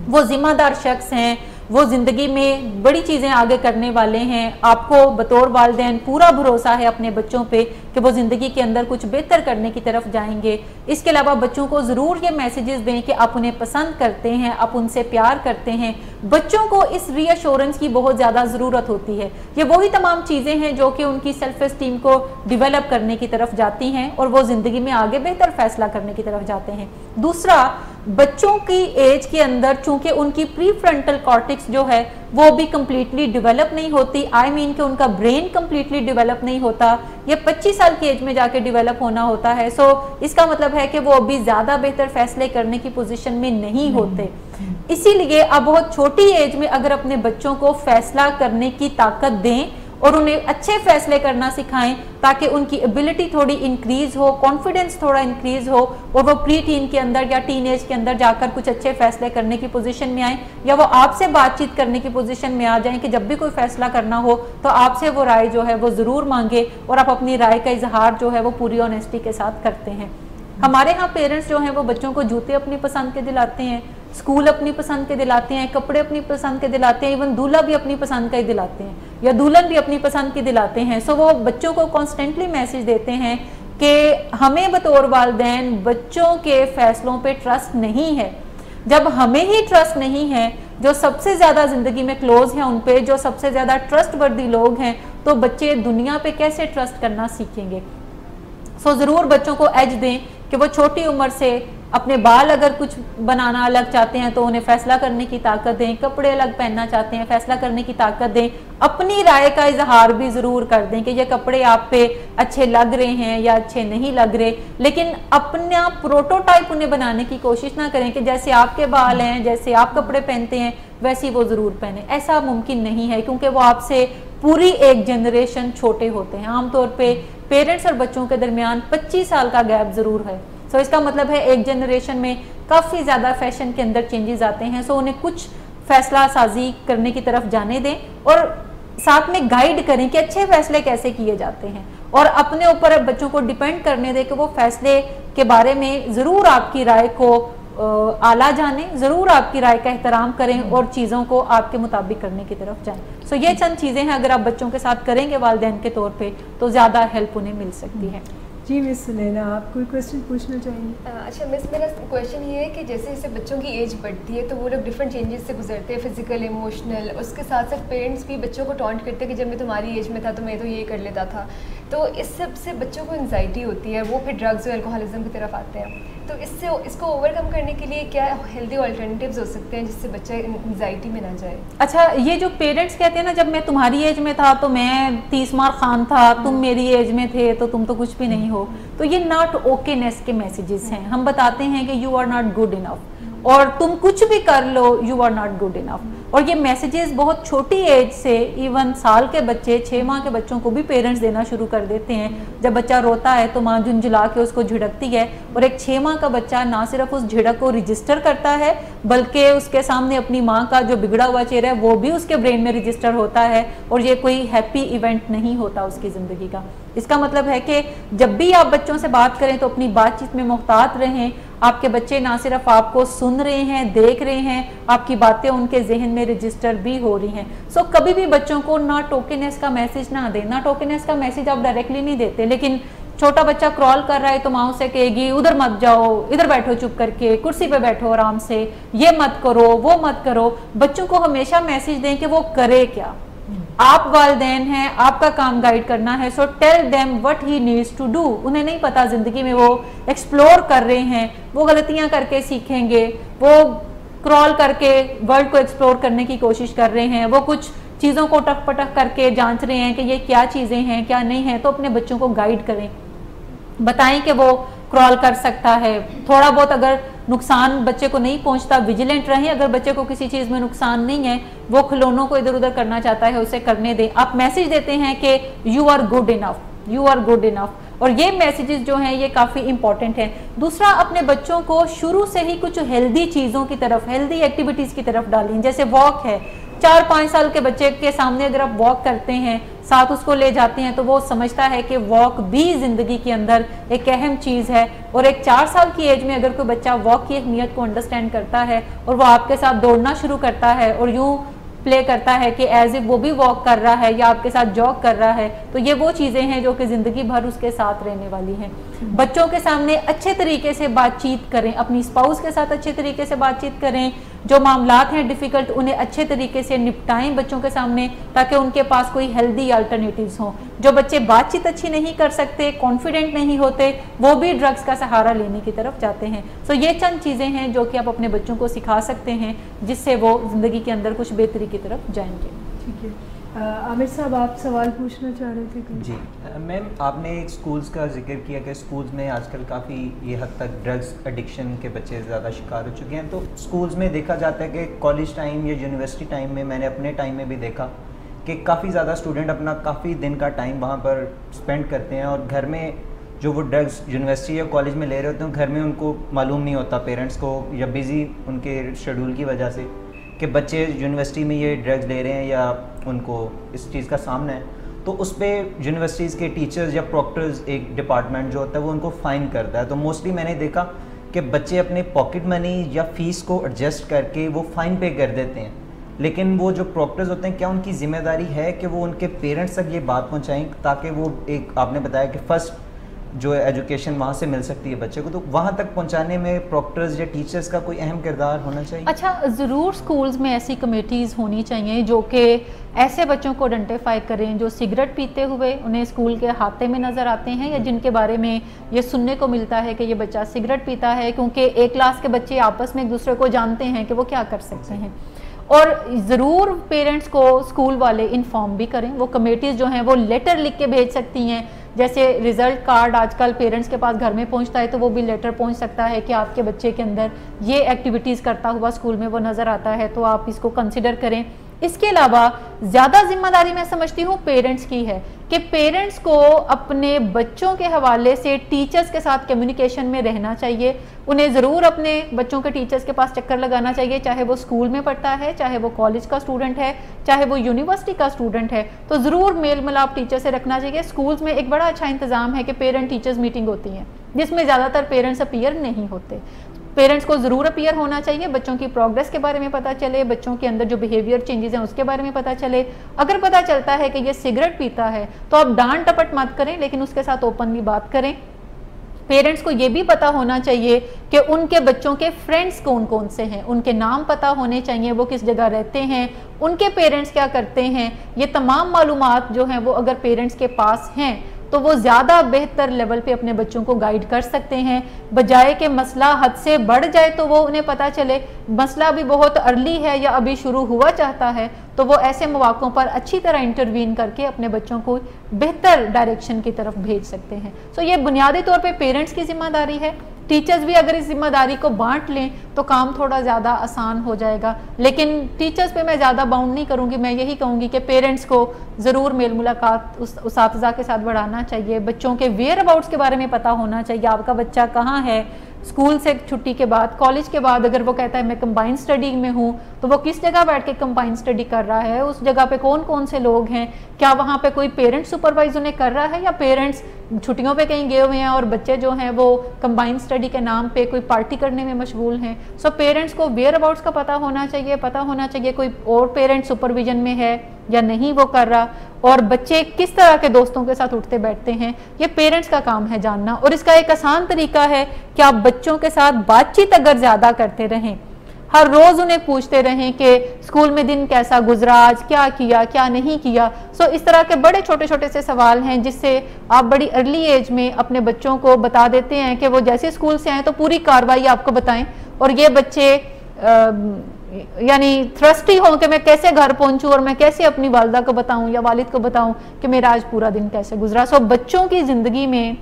वो जिम्मेदार शख्स हैं, वो ज़िंदगी में बड़ी चीज़ें आगे करने वाले हैं। आपको बतौर वालिदैन पूरा भरोसा है अपने बच्चों पे कि वो ज़िंदगी के अंदर कुछ बेहतर करने की तरफ जाएंगे। इसके अलावा बच्चों को ज़रूर ये मैसेजेस दें कि आप उन्हें पसंद करते हैं, आप उनसे प्यार करते हैं। बच्चों को इस रीअश्योरेंस की बहुत ज़्यादा ज़रूरत होती है। ये वही तमाम चीज़ें हैं जो कि उनकी सेल्फ एस्टीम को डिवेलप करने की तरफ जाती हैं और वो ज़िंदगी में आगे बेहतर फैसला करने की तरफ जाते हैं। दूसरा, बच्चों की एज के अंदर चूंकि उनकी प्री फ्रंटल कॉर्टेक्स जो है वो भी कंप्लीटली डेवलप नहीं होती, आई मीन कि उनका ब्रेन कंप्लीटली डेवलप नहीं होता, ये 25 साल की एज में जाके डेवलप होना होता है। सो इसका मतलब है कि वो अभी ज़्यादा बेहतर फैसले करने की पोजीशन में नहीं होते। इसीलिए आप बहुत छोटी एज में अगर अपने बच्चों को फैसला करने की ताकत दें और उन्हें अच्छे फैसले करना सिखाएं ताकि उनकी एबिलिटी थोड़ी इंक्रीज हो, कॉन्फिडेंस थोड़ा इंक्रीज हो और वो प्री टीन के अंदर या टीन एज के अंदर जाकर कुछ अच्छे फैसले करने की पोजीशन में आए, या वो आपसे बातचीत करने की पोजीशन में आ जाएं कि जब भी कोई फैसला करना हो तो आपसे वो राय जो है वो ज़रूर मांगे और आप अपनी राय का इजहार जो है वो पूरी ऑनेस्टी के साथ करते हैं। हमारे यहाँ पेरेंट्स जो हैं वो बच्चों को जूते अपनी पसंद के दिलाते हैं, स्कूल अपनी पसंद के दिलाते हैं, कपड़े अपनी पसंद के दिलाते हैं, इवन दूल्हा भी अपनी पसंद का ही दिलाते हैं या दुल्हन भी अपनी पसंद की दिलाते हैं। सो वो बच्चों को कॉन्स्टेंटली मैसेज देते हैं कि हमें बतौर वालिदैन बच्चों के फैसलों पे ट्रस्ट नहीं है। जब हमें ही ट्रस्ट नहीं है, जो सबसे ज़्यादा ज़िंदगी में क्लोज हैं उन पे, जो सबसे ज़्यादा ट्रस्ट वर्दी लोग हैं, तो बच्चे दुनिया पे कैसे ट्रस्ट करना सीखेंगे। सो ज़रूर बच्चों को एज दें कि वो छोटी उम्र से अपने बाल अगर कुछ बनाना अलग चाहते हैं तो उन्हें फैसला करने की ताकत दें, कपड़े अलग पहनना चाहते हैं फैसला करने की ताकत दें, अपनी राय का इजहार भी ज़रूर कर दें कि ये कपड़े आप पे अच्छे लग रहे हैं या अच्छे नहीं लग रहे, लेकिन अपना प्रोटोटाइप उन्हें बनाने की कोशिश ना करें कि जैसे आपके बाल हैं, जैसे आप कपड़े पहनते हैं वैसे वो ज़रूर पहने। ऐसा मुमकिन नहीं है क्योंकि वो आपसे पूरी एक जनरेशन छोटे होते हैं। आमतौर पर पेरेंट्स और बच्चों के दरमियान 25 साल का गैप ज़रूर है। सो इसका मतलब है एक जनरेशन में काफ़ी ज़्यादा फैशन के अंदर चेंजेस आते हैं। सो उन्हें कुछ फैसला साजी करने की तरफ जाने दें और साथ में गाइड करें कि अच्छे फैसले कैसे किए जाते हैं और अपने ऊपर बच्चों को डिपेंड करने दें कि वो फैसले के बारे में ज़रूर आपकी राय को आला जाने, ज़रूर आपकी राय का एहतराम करें और चीज़ों को आपके मुताबिक करने की तरफ जाएं। सो ये चंद चीज़ें हैं, अगर आप बच्चों के साथ करेंगे वालिदैन के तौर पे तो ज़्यादा हेल्प उन्हें मिल सकती है। जी मिस सुनैना, आप कोई क्वेश्चन पूछना चाहेंगे? अच्छा मिस, मेरा क्वेश्चन ये है कि जैसे जैसे बच्चों की एज बढ़ती है तो वो लोग डिफरेंट चेंजेस से गुजरते हैं, फिजिकल, इमोशनल। उसके साथ साथ पेरेंट्स भी बच्चों को टॉन्ट करते हैं कि जब मैं तुम्हारी एज में था तो मैं तो ये कर लेता था। तो इस सब से बच्चों को एंजाइटी होती है, वो फिर ड्रग्स और अल्कोहलिज्म की तरफ आते हैं। तो इसको ओवरकम करने के लिए क्या हेल्दी अल्टरनेटिव्स हो सकते हैं जिससे बच्चा एंजाइटी में ना जाए? अच्छा, ये जो पेरेंट्स कहते हैं ना जब मैं तुम्हारी एज में था तो मैं 30 मार खान था, तुम मेरी एज में थे तो तुम तो कुछ भी नहीं हो, तो ये नॉट ओकेनेस के मैसेजेस हैं। हम बताते हैं कि you are not good enough और तुम कुछ भी कर लो, you are not good enough. और ये मैसेजेस बहुत छोटी एज से, इवन साल के बच्चे, 6 माह के बच्चों को भी पेरेंट्स देना शुरू कर देते हैं। जब बच्चा रोता है तो माँ झुंझुला के उसको झिड़कती है, और एक 6 माह का बच्चा ना सिर्फ उस झिड़क को रजिस्टर करता है बल्कि उसके सामने अपनी माँ का जो बिगड़ा हुआ चेहरा है वो भी उसके ब्रेन में रजिस्टर होता है, और ये कोई हैप्पी इवेंट नहीं होता उसकी ज़िंदगी का। इसका मतलब है कि जब भी आप बच्चों से बात करें तो अपनी बातचीत में मोहतात रहें। आपके बच्चे ना सिर्फ आपको सुन रहे हैं, देख रहे हैं, आपकी बातें उनके जहन में रजिस्टर भी हो रही हैं। सो कभी भी बच्चों को ना टोकेनेस का मैसेज ना दें। ना टोकेनेस का मैसेज आप डायरेक्टली नहीं देते, लेकिन छोटा बच्चा क्रॉल कर रहा है तो माँ उसे कहेगी उधर मत जाओ, इधर बैठो चुप करके, कुर्सी पे बैठो आराम से, ये मत करो, वो मत करो। बच्चों को हमेशा मैसेज दें कि वो करे क्या। आप वालिदैन हैं, आपका काम गाइड करना है, so tell them what he needs to do. उन्हें नहीं पता ज़िंदगी में वो एक्सप्लोर कर रहे हैं, वो गलतियां करके सीखेंगे, वो क्रॉल करके वर्ल्ड को एक्सप्लोर करने की कोशिश कर रहे हैं, वो कुछ चीज़ों को टक पटक करके जांच रहे हैं कि ये क्या चीज़ें हैं क्या नहीं है। तो अपने बच्चों को गाइड करें, बताएं कि वो क्रॉल कर सकता है। थोड़ा बहुत अगर नुकसान बच्चे को नहीं पहुंचता, विजिलेंट रहें। अगर बच्चे को किसी चीज़ में नुकसान नहीं है, वो खिलौनों को इधर उधर करना चाहता है, उसे करने दें। आप मैसेज देते हैं कि you are good enough, you are good enough, और ये मैसेजेस जो हैं ये काफ़ी इंपॉर्टेंट हैं। दूसरा, अपने बच्चों को शुरू से ही कुछ हेल्दी चीज़ों की तरफ, हेल्दी एक्टिविटीज़ की तरफ डालें। जैसे वॉक है, 4-5 साल के बच्चे के सामने अगर आप वॉक करते हैं, साथ उसको ले जाते हैं, तो वो समझता है कि वॉक भी ज़िंदगी के अंदर एक अहम चीज़ है। और एक 4 साल की एज में अगर कोई बच्चा वॉक की अहमियत को अंडरस्टैंड करता है और वो आपके साथ दौड़ना शुरू करता है और यूँ प्ले करता है कि एज इफ वो भी वॉक कर रहा है या आपके साथ जॉग कर रहा है, तो ये वो चीज़ें हैं जो कि ज़िंदगी भर उसके साथ रहने वाली हैं। बच्चों के सामने अच्छे तरीके से बातचीत करें, अपनी स्पाउस के साथ अच्छे तरीके से बातचीत करें। जो मामलात हैं डिफ़िकल्ट, उन्हें अच्छे तरीके से निपटाएं बच्चों के सामने, ताकि उनके पास कोई हेल्दी अल्टरनेटिव्स हों। जो बच्चे बातचीत अच्छी नहीं कर सकते, कॉन्फिडेंट नहीं होते, वो भी ड्रग्स का सहारा लेने की तरफ जाते हैं। सो ये चंद चीज़ें हैं जो कि आप अपने बच्चों को सिखा सकते हैं, जिससे वो ज़िंदगी के अंदर कुछ बेहतरी की तरफ जाएंगे। ठीक है, आमिर साहब आप सवाल पूछना चाह रहे थे कुछ? जी मैम, आपने एक स्कूल्स का जिक्र किया कि स्कूल्स में आजकल काफ़ी ये हद तक ड्रग्स एडिक्शन के बच्चे ज़्यादा शिकार हो चुके हैं। तो स्कूल्स में देखा जाता है कि कॉलेज टाइम या यूनिवर्सिटी टाइम में, मैंने अपने टाइम में भी देखा कि काफ़ी ज़्यादा स्टूडेंट अपना काफ़ी दिन का टाइम वहाँ पर स्पेंड करते हैं, और घर में जो वो ड्रग्स यूनिवर्सिटी या कॉलेज में ले रहे होते हैं, घर में उनको मालूम नहीं होता पेरेंट्स को, या बिज़ी उनके शेड्यूल की वजह से, कि बच्चे यूनिवर्सिटी में ये ड्रग्स ले रहे हैं या उनको इस चीज़ का सामना है। तो उस पर यूनिवर्सिटीज़ के टीचर्स या प्रॉक्टर्स, एक डिपार्टमेंट जो होता है वो उनको फ़ाइन करता है। तो मोस्टली मैंने देखा कि बच्चे अपने पॉकेट मनी या फ़ीस को एडजस्ट करके वो फ़ाइन पे कर देते हैं, लेकिन वो जो प्रॉक्टर्स होते हैं, क्या उनकी ज़िम्मेदारी है कि वो उनके पेरेंट्स तक ये बात पहुँचाएँ, ताकि वो एक, आपने बताया कि फ़र्स्ट जो एजुकेशन वहाँ से मिल सकती है बच्चे को, तो वहाँ तक पहुँचाने में प्रॉक्टर्स या टीचर्स का कोई अहम किरदार होना चाहिए? अच्छा, ज़रूर स्कूल्स में ऐसी कमेटीज़ होनी चाहिए जो कि ऐसे बच्चों को आइडेंटिफाई करें जो सिगरेट पीते हुए उन्हें स्कूल के हाथे में नज़र आते हैं, या जिनके बारे में ये सुनने को मिलता है कि ये बच्चा सिगरेट पीता है, क्योंकि एक क्लास के बच्चे आपस में एक दूसरे को जानते हैं कि वो क्या कर सकते हैं। और ज़रूर पेरेंट्स को स्कूल वाले इन्फॉर्म भी करें। वो कमेटीज़ जो हैं वो लेटर लिख के भेज सकती हैं, जैसे रिज़ल्ट कार्ड आजकल पेरेंट्स के पास घर में पहुंचता है, तो वो भी लेटर पहुंच सकता है कि आपके बच्चे के अंदर ये एक्टिविटीज़ करता हुआ स्कूल में वो नज़र आता है, तो आप इसको कंसिडर करें। इसके अलावा ज़्यादा जिम्मेदारी मैं समझती हूँ पेरेंट्स की है कि पेरेंट्स को अपने बच्चों के हवाले से टीचर्स के साथ कम्युनिकेशन में रहना चाहिए। उन्हें ज़रूर अपने बच्चों के टीचर्स के पास चक्कर लगाना चाहिए, चाहे वो स्कूल में पढ़ता है, चाहे वो कॉलेज का स्टूडेंट है, चाहे वो यूनिवर्सिटी का स्टूडेंट है, तो ज़रूर मेल मिलाप टीचर से रखना चाहिए। स्कूल्स में एक बड़ा अच्छा इंतज़ाम है कि पेरेंट टीचर्स मीटिंग होती है, जिसमें ज़्यादातर पेरेंट्स अपीयर नहीं होते। पेरेंट्स को ज़रूर अपीयर होना चाहिए, बच्चों की प्रोग्रेस के बारे में पता चले, बच्चों के अंदर जो बिहेवियर चेंजेस हैं उसके बारे में पता चले। अगर पता चलता है कि ये सिगरेट पीता है तो आप डांट टपट मत करें, लेकिन उसके साथ ओपनली बात करें। पेरेंट्स को ये भी पता होना चाहिए कि उनके बच्चों के फ्रेंड्स कौन कौन से हैं, उनके नाम पता होने चाहिए, वो किस जगह रहते हैं, उनके पेरेंट्स क्या करते हैं। ये तमाम मालूमात जो हैं वो अगर पेरेंट्स के पास हैं तो वो ज़्यादा बेहतर लेवल पे अपने बच्चों को गाइड कर सकते हैं, बजाय कि मसला हद से बढ़ जाए तो वो उन्हें पता चले मसला अभी बहुत अर्ली है या अभी शुरू हुआ चाहता है, तो वो ऐसे मौक़ों पर अच्छी तरह इंटरवीन करके अपने बच्चों को बेहतर डायरेक्शन की तरफ भेज सकते हैं। सो ये बुनियादी तौर पे पेरेंट्स की जिम्मेदारी है। टीचर्स भी अगर इस जिम्मेदारी को बांट लें तो काम थोड़ा ज़्यादा आसान हो जाएगा। लेकिन टीचर्स पे मैं ज़्यादा बाउंड नहीं करूँगी, मैं यही कहूँगी कि पेरेंट्स को ज़रूर मेल मुलाकात उस उस्ताज़ा के साथ बढ़ाना चाहिए। बच्चों के वेयर अबाउट्स के बारे में पता होना चाहिए, आपका बच्चा कहाँ है, स्कूल से छुट्टी के बाद, कॉलेज के बाद अगर वो कहता है मैं कंबाइंड स्टडी में हूँ तो वो किस जगह बैठ के कंबाइंड स्टडी कर रहा है, उस जगह पे कौन कौन से लोग हैं, क्या वहाँ पे कोई पेरेंट्स सुपरवाइज उन्हें कर रहा है या पेरेंट्स छुट्टियों पे कहीं गए हुए हैं और बच्चे जो हैं वो कंबाइंड स्टडी के नाम पे कोई पार्टी करने में मशगूल हैं। सो पेरेंट्स को वेयर अबाउट्स का पता होना चाहिए कोई और पेरेंट सुपरविजन में है या नहीं वो कर रहा, और बच्चे किस तरह के दोस्तों के साथ उठते बैठते हैं, ये पेरेंट्स का काम है जानना। और इसका एक आसान तरीका है कि आप बच्चों के साथ बातचीत अगर ज़्यादा करते रहें, हर रोज़ उन्हें पूछते रहें कि स्कूल में दिन कैसा गुजरा, आज क्या किया क्या नहीं किया। सो इस तरह के बड़े छोटे छोटे से सवाल हैं जिससे आप बड़ी अर्ली एज में अपने बच्चों को बता देते हैं कि वो जैसे स्कूल से आए तो पूरी कार्रवाई आपको बताएं, और ये बच्चे यानी थ्रस्टी हों कि मैं कैसे घर पहुंचूं और मैं कैसे अपनी वालिदा को बताऊं या वालिद को बताऊं कि मेरा आज पूरा दिन कैसे गुजरा। सो बच्चों की ज़िंदगी में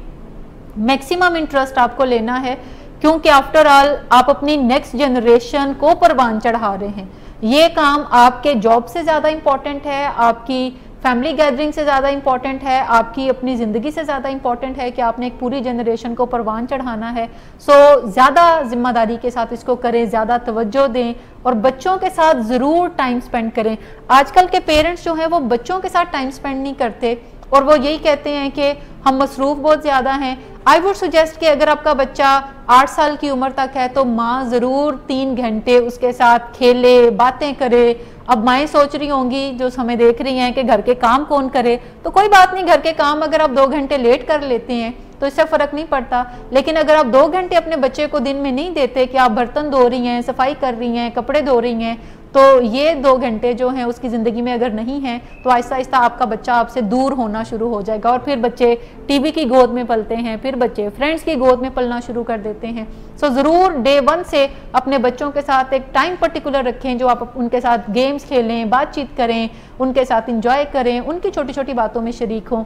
मैक्सिमम इंटरेस्ट आपको लेना है, क्योंकि आफ्टर ऑल आप अपनी नेक्स्ट जनरेशन को परवान चढ़ा रहे हैं। ये काम आपके जॉब से ज़्यादा इम्पॉर्टेंट है, आपकी फैमिली गैदरिंग से ज़्यादा इम्पॉर्टेंट है, आपकी अपनी ज़िंदगी से ज़्यादा इम्पॉर्टेंट है कि आपने एक पूरी जनरेशन को परवान चढ़ाना है। सो ज़्यादा जिम्मेदारी के साथ इसको करें, ज़्यादा तवज्जो दें और बच्चों के साथ ज़रूर टाइम स्पेंड करें। आजकल के पेरेंट्स जो हैं वो बच्चों के साथ टाइम स्पेंड नहीं करते और वो यही कहते हैं कि हम मसरूफ़ बहुत ज़्यादा हैं। आई वुड सुजेस्ट कि अगर आपका बच्चा 8 साल की उम्र तक है तो माँ ज़रूर 3 घंटे उसके साथ खेले, बातें करे। अब माएँ सोच रही होंगी जो हमें देख रही हैं कि घर के काम कौन करे, तो कोई बात नहीं, घर के काम अगर आप 2 घंटे लेट कर लेते हैं तो इससे फ़र्क नहीं पड़ता। लेकिन अगर आप 2 घंटे अपने बच्चे को दिन में नहीं देते कि आप बर्तन धो रही हैं, सफाई कर रही हैं, कपड़े धो रही हैं, तो ये 2 घंटे जो हैं उसकी ज़िंदगी में अगर नहीं है तो आहिस्ता आहिस्ता आपका बच्चा आपसे दूर होना शुरू हो जाएगा। और फिर बच्चे टीवी की गोद में पलते हैं, फिर बच्चे फ्रेंड्स की गोद में पलना शुरू कर देते हैं। सो ज़रूर डे 1 से अपने बच्चों के साथ एक टाइम पर्टिकुलर रखें जो आप उनके साथ गेम्स खेलें, बातचीत करें, उनके साथ इंजॉय करें, उनकी छोटी छोटी बातों में शरीक हों।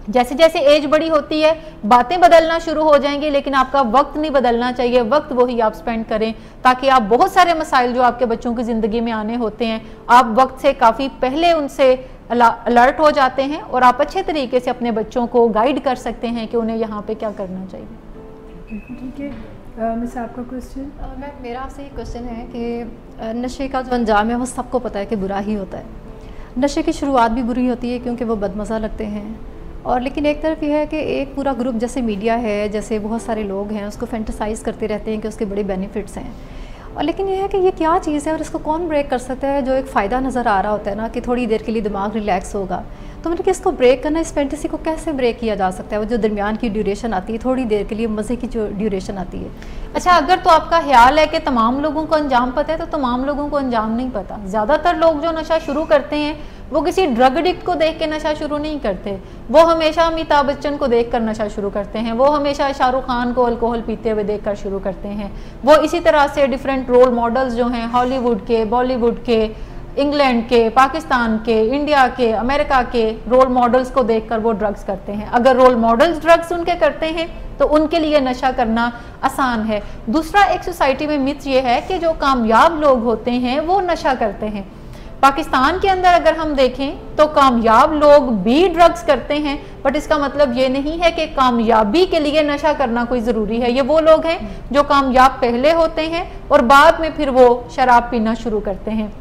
जैसे जैसे एज बड़ी होती है बातें बदलना शुरू हो जाएंगी, लेकिन आपका वक्त नहीं बदलना चाहिए, वक्त वही आप स्पेंड करें ताकि आप बहुत सारे मसाइल जो आपके बच्चों की ज़िंदगी में आने होते हैं आप वक्त से काफ़ी पहले उनसे अलर्ट हो जाते हैं और आप अच्छे तरीके से अपने बच्चों को गाइड कर सकते हैं कि उन्हें यहाँ पे क्या करना चाहिए। ठीक है मिस, आपका क्वेश्चन? मैम मेरा आपसे ये क्वेश्चन है कि नशे का जो अंजाम है वो सबको पता है कि बुरा ही होता है। नशे की शुरुआत भी बुरी होती है क्योंकि वो बदमज़ा लगते हैं, और लेकिन एक तरफ यह है कि एक पूरा ग्रुप जैसे मीडिया है, जैसे बहुत सारे लोग हैं उसको फैंटेसाइज करते रहते हैं कि उसके बड़े बेनिफिट्स हैं। और लेकिन यह है कि ये क्या चीज़ है और इसको कौन ब्रेक कर सकता है? जो एक फ़ायदा नज़र आ रहा होता है ना कि थोड़ी देर के लिए दिमाग रिलैक्स होगा, तो मतलब कि इसको ब्रेक करना, इस फैंटेसी को कैसे ब्रेक किया जा सकता है? वो जो दरमियान की ड्यूरेशन आती है, थोड़ी देर के लिए मज़े की जो ड्यूरेशन आती है। अच्छा, अगर तो आपका ख्याल है कि तमाम लोगों को अंजाम पता है तो तमाम लोगों को अंजाम नहीं पता। ज़्यादातर लोग जो नशा शुरू करते हैं वो किसी ड्रग एडिक्ट को देख के नशा शुरू नहीं करते, वो हमेशा अमिताभ बच्चन को देखकर नशा शुरू करते हैं, वो हमेशा शाहरुख खान को अल्कोहल पीते हुए देखकर शुरू करते हैं, वो इसी तरह से डिफरेंट रोल मॉडल्स जो हैं हॉलीवुड के, बॉलीवुड के, इंग्लैंड के, पाकिस्तान के, इंडिया के, अमेरिका के रोल मॉडल्स को देखकर वो ड्रग्स करते हैं। अगर रोल मॉडल्स ड्रग्स उनके करते हैं तो उनके लिए नशा करना आसान है। दूसरा, एक सोसाइटी में मिथ ये है कि जो कामयाब लोग होते हैं वो नशा करते हैं। पाकिस्तान के अंदर अगर हम देखें तो कामयाब लोग भी ड्रग्स करते हैं, बट इसका मतलब ये नहीं है कि कामयाबी के लिए नशा करना कोई ज़रूरी है। ये वो लोग हैं जो कामयाब पहले होते हैं और बाद में फिर वो शराब पीना शुरू करते हैं।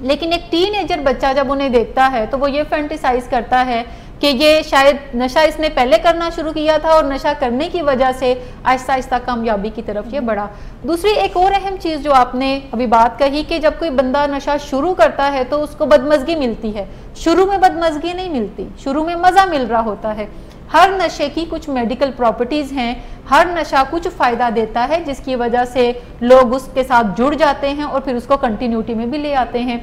लेकिन एक टीनेजर बच्चा जब उन्हें देखता है तो वो ये फैंटेसाइज करता है कि ये शायद नशा इसने पहले करना शुरू किया था और नशा करने की वजह से आहिस्ता आहिस्ता कामयाबी की तरफ ये बढ़ा। दूसरी एक और अहम चीज़ जो आपने अभी बात कही कि जब कोई बंदा नशा शुरू करता है तो उसको बदमज़गी मिलती है। शुरू में बदमज़गी नहीं मिलती, शुरू में मज़ा मिल रहा होता है। हर नशे की कुछ मेडिकल प्रॉपर्टीज़ हैं, हर नशा कुछ फ़ायदा देता है जिसकी वजह से लोग उसके साथ जुड़ जाते हैं और फिर उसको कंटिन्यूटी में भी ले आते हैं।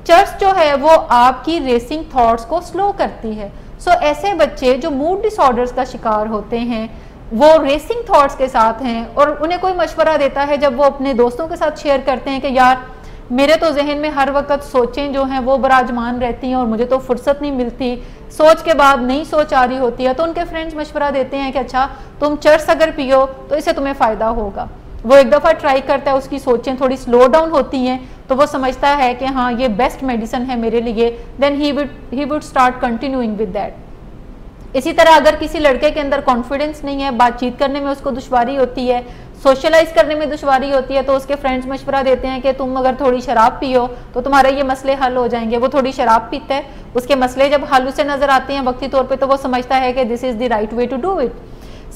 चर्च जो है वो आपकी रेसिंग थॉट्स को स्लो करती है। सो ऐसे बच्चे जो मूड डिसऑर्डर्स का शिकार होते हैं वो रेसिंग थॉट्स के साथ हैं और उन्हें कोई मशवरा देता है जब वो अपने दोस्तों के साथ शेयर करते हैं कि यार मेरे तो जहन में हर वक्त सोचें जो हैं वो बराजमान रहती हैं और मुझे तो फुर्सत नहीं मिलती, सोच के बाद नई सोच आ रही होती है, तो उनके फ्रेंड्स मशवरा देते हैं कि अच्छा तुम चर्स अगर पियो तो इससे तुम्हें फ़ायदा होगा। वो एक दफ़ा ट्राई करता है, उसकी सोचें थोड़ी स्लो डाउन होती हैं, तो वो समझता है कि हाँ ये बेस्ट मेडिसिन है मेरे लिए, then he would start continuing with that. इसी तरह अगर किसी लड़के के अंदर कॉन्फिडेंस नहीं है, बातचीत करने में उसको दुश्वारी होती है, सोशलाइज करने में दुश्वारी होती है, तो उसके फ्रेंड्स मशवरा देते हैं कि तुम अगर थोड़ी शराब पियो तो तुम्हारे ये मसले हल हो जाएंगे। वो थोड़ी शराब पीता है, उसके मसले जब हल उसे नजर आते हैं वक्ती तौर पे, तो वो समझता है कि this is the right way to do it.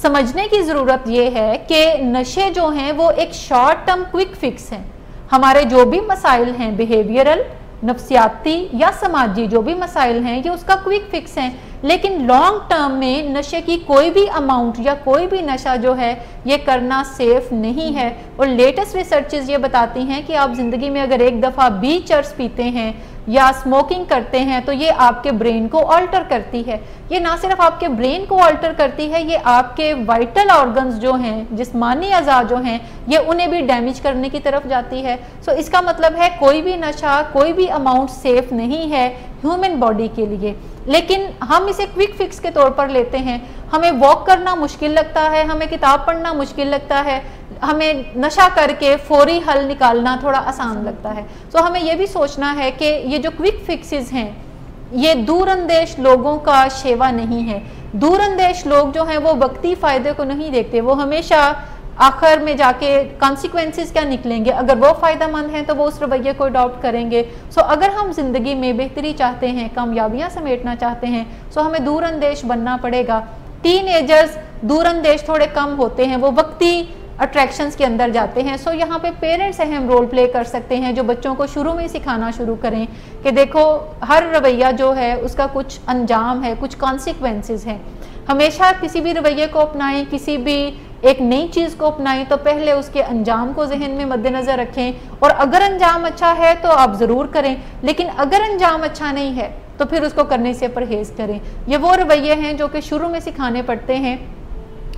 समझने की ज़रूरत ये है कि नशे जो हैं वो एक शॉर्ट टर्म क्विक फिक्स हैं। हमारे जो भी मसाइल हैं बिहेवियरल, नफ्सियाती या समाजी जो भी मसाइल हैं ये उसका क्विक फिक्स हैं, लेकिन लॉन्ग टर्म में नशे की कोई भी अमाउंट या कोई भी नशा जो है ये करना सेफ नहीं है। और लेटेस्ट रिसर्चेस ये बताती हैं कि आप ज़िंदगी में अगर एक दफ़ा भी चर्स पीते हैं या स्मोकिंग करते हैं तो ये आपके ब्रेन को ऑल्टर करती है। ये ना सिर्फ आपके ब्रेन को ऑल्टर करती है, ये आपके वाइटल ऑर्गन्स जो हैं, जिस्मानी अज़ा जो हैं, ये उन्हें भी डैमेज करने की तरफ जाती है। सो इसका मतलब है कोई भी नशा, कोई भी अमाउंट सेफ नहीं है ह्यूमन बॉडी के लिए, लेकिन हम इसे क्विक फिक्स के तौर पर लेते हैं। हमें वॉक करना मुश्किल लगता है, हमें किताब पढ़ना मुश्किल लगता है, हमें नशा करके फौरी हल निकालना थोड़ा आसान लगता है। सो हमें यह भी सोचना है कि ये जो क्विक फिक्सेस हैं ये दूरअंदेश लोगों का शेवा नहीं है। दूरअंदेश लोग जो हैं वो वक्ती फ़ायदे को नहीं देखते, वो हमेशा आखिर में जाके कॉन्सिक्वेंसेस क्या निकलेंगे, अगर वो फ़ायदेमंद हैं तो वो उस रवैये को अडॉप्ट करेंगे। सो अगर हम ज़िंदगी में बेहतरी चाहते हैं, कामयाबियाँ समेटना चाहते हैं, सो हमें दूरअंदेश बनना पड़ेगा। टीनएजर्स दूरअंदेश थोड़े कम होते हैं, वो वक्ती अट्रैक्शंस के अंदर जाते हैं। सो यहाँ पे पेरेंट्स अहम रोल प्ले कर सकते हैं, जो बच्चों को शुरू में ही सिखाना शुरू करें कि देखो हर रवैया जो है उसका कुछ अंजाम है, कुछ कॉन्सिक्वेंसेस हैं। हमेशा किसी भी रवैये को अपनाएं, किसी भी एक नई चीज़ को अपनाएं तो पहले उसके अंजाम को जहन में मद्देनज़र रखें, और अगर अंजाम अच्छा है तो आप ज़रूर करें, लेकिन अगर अंजाम अच्छा नहीं है तो फिर उसको करने से परहेज़ करें। ये वो रवैये हैं जो कि शुरू में सिखाने पड़ते हैं।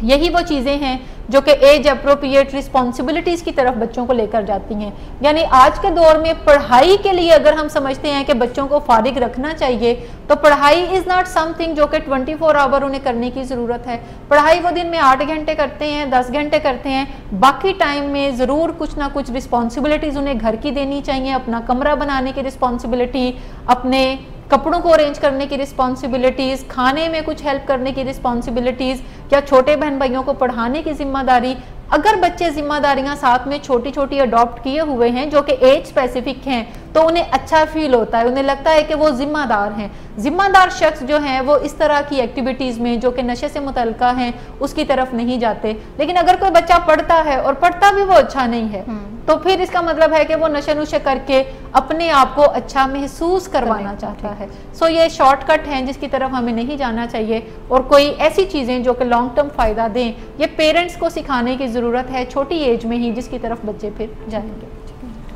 यही वो चीज़ें हैं जो कि एज अप्रोप्रिएट रिस्पॉन्सिबिलिटीज़ की तरफ बच्चों को लेकर जाती हैं। यानी आज के दौर में पढ़ाई के लिए अगर हम समझते हैं कि बच्चों को फारिग रखना चाहिए, तो पढ़ाई इज़ नॉट समथिंग जो कि 24 आवर उन्हें करने की ज़रूरत है। पढ़ाई वो दिन में 8 घंटे करते हैं, 10 घंटे करते हैं, बाकी टाइम में ज़रूर कुछ ना कुछ रिस्पॉन्सिबिलिटीज़ उन्हें घर की देनी चाहिए। अपना कमरा बनाने की रिस्पॉन्सिबिलिटी, अपने कपड़ों को अरेंज करने की रिस्पॉन्सिबिलिटीज़, खाने में कुछ हेल्प करने की रिस्पॉन्सिबिलिटीज़, या छोटे बहन भाइयों को पढ़ाने की जिम्मेदारी। अगर बच्चे जिम्मेदारियां साथ में छोटी छोटी अडॉप्ट किए हुए हैं जो कि एज स्पेसिफिक हैं, तो उन्हें अच्छा फील होता है, उन्हें लगता है कि वो जिम्मेदार हैं। जिम्मेदार शख्स जो हैं वो इस तरह की एक्टिविटीज़ में जो कि नशे से मुतल्लिका हैं उसकी तरफ नहीं जाते। लेकिन अगर कोई बच्चा पढ़ता है और पढ़ता भी वो अच्छा नहीं है, तो फिर इसका मतलब है कि वो नशे नुशे करके अपने आप को अच्छा महसूस करवाना चाहता है। सो ये शॉर्टकट हैं जिसकी तरफ हमें नहीं जाना चाहिए, और कोई ऐसी चीज़ें जो कि लॉन्ग टर्म फ़ायदा दें, ये पेरेंट्स को सिखाने की ज़रूरत है छोटी एज में ही, जिसकी तरफ बच्चे फिर जाएंगे।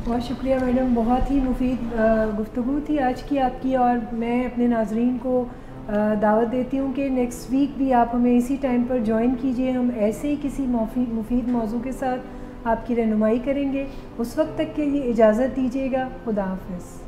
बहुत शुक्रिया मैडम, बहुत ही मुफीद गुफ्तगू थी आज की आपकी, और मैं अपने नाजरीन को दावत देती हूँ कि नेक्स्ट वीक भी आप हमें इसी टाइम पर ज्वाइन कीजिए। हम ऐसे ही किसी मुफीद मौजू के साथ आपकी रहनुमाई करेंगे। उस वक्त तक के लिए इजाज़त दीजिएगा। खुदा हाफ़िज़।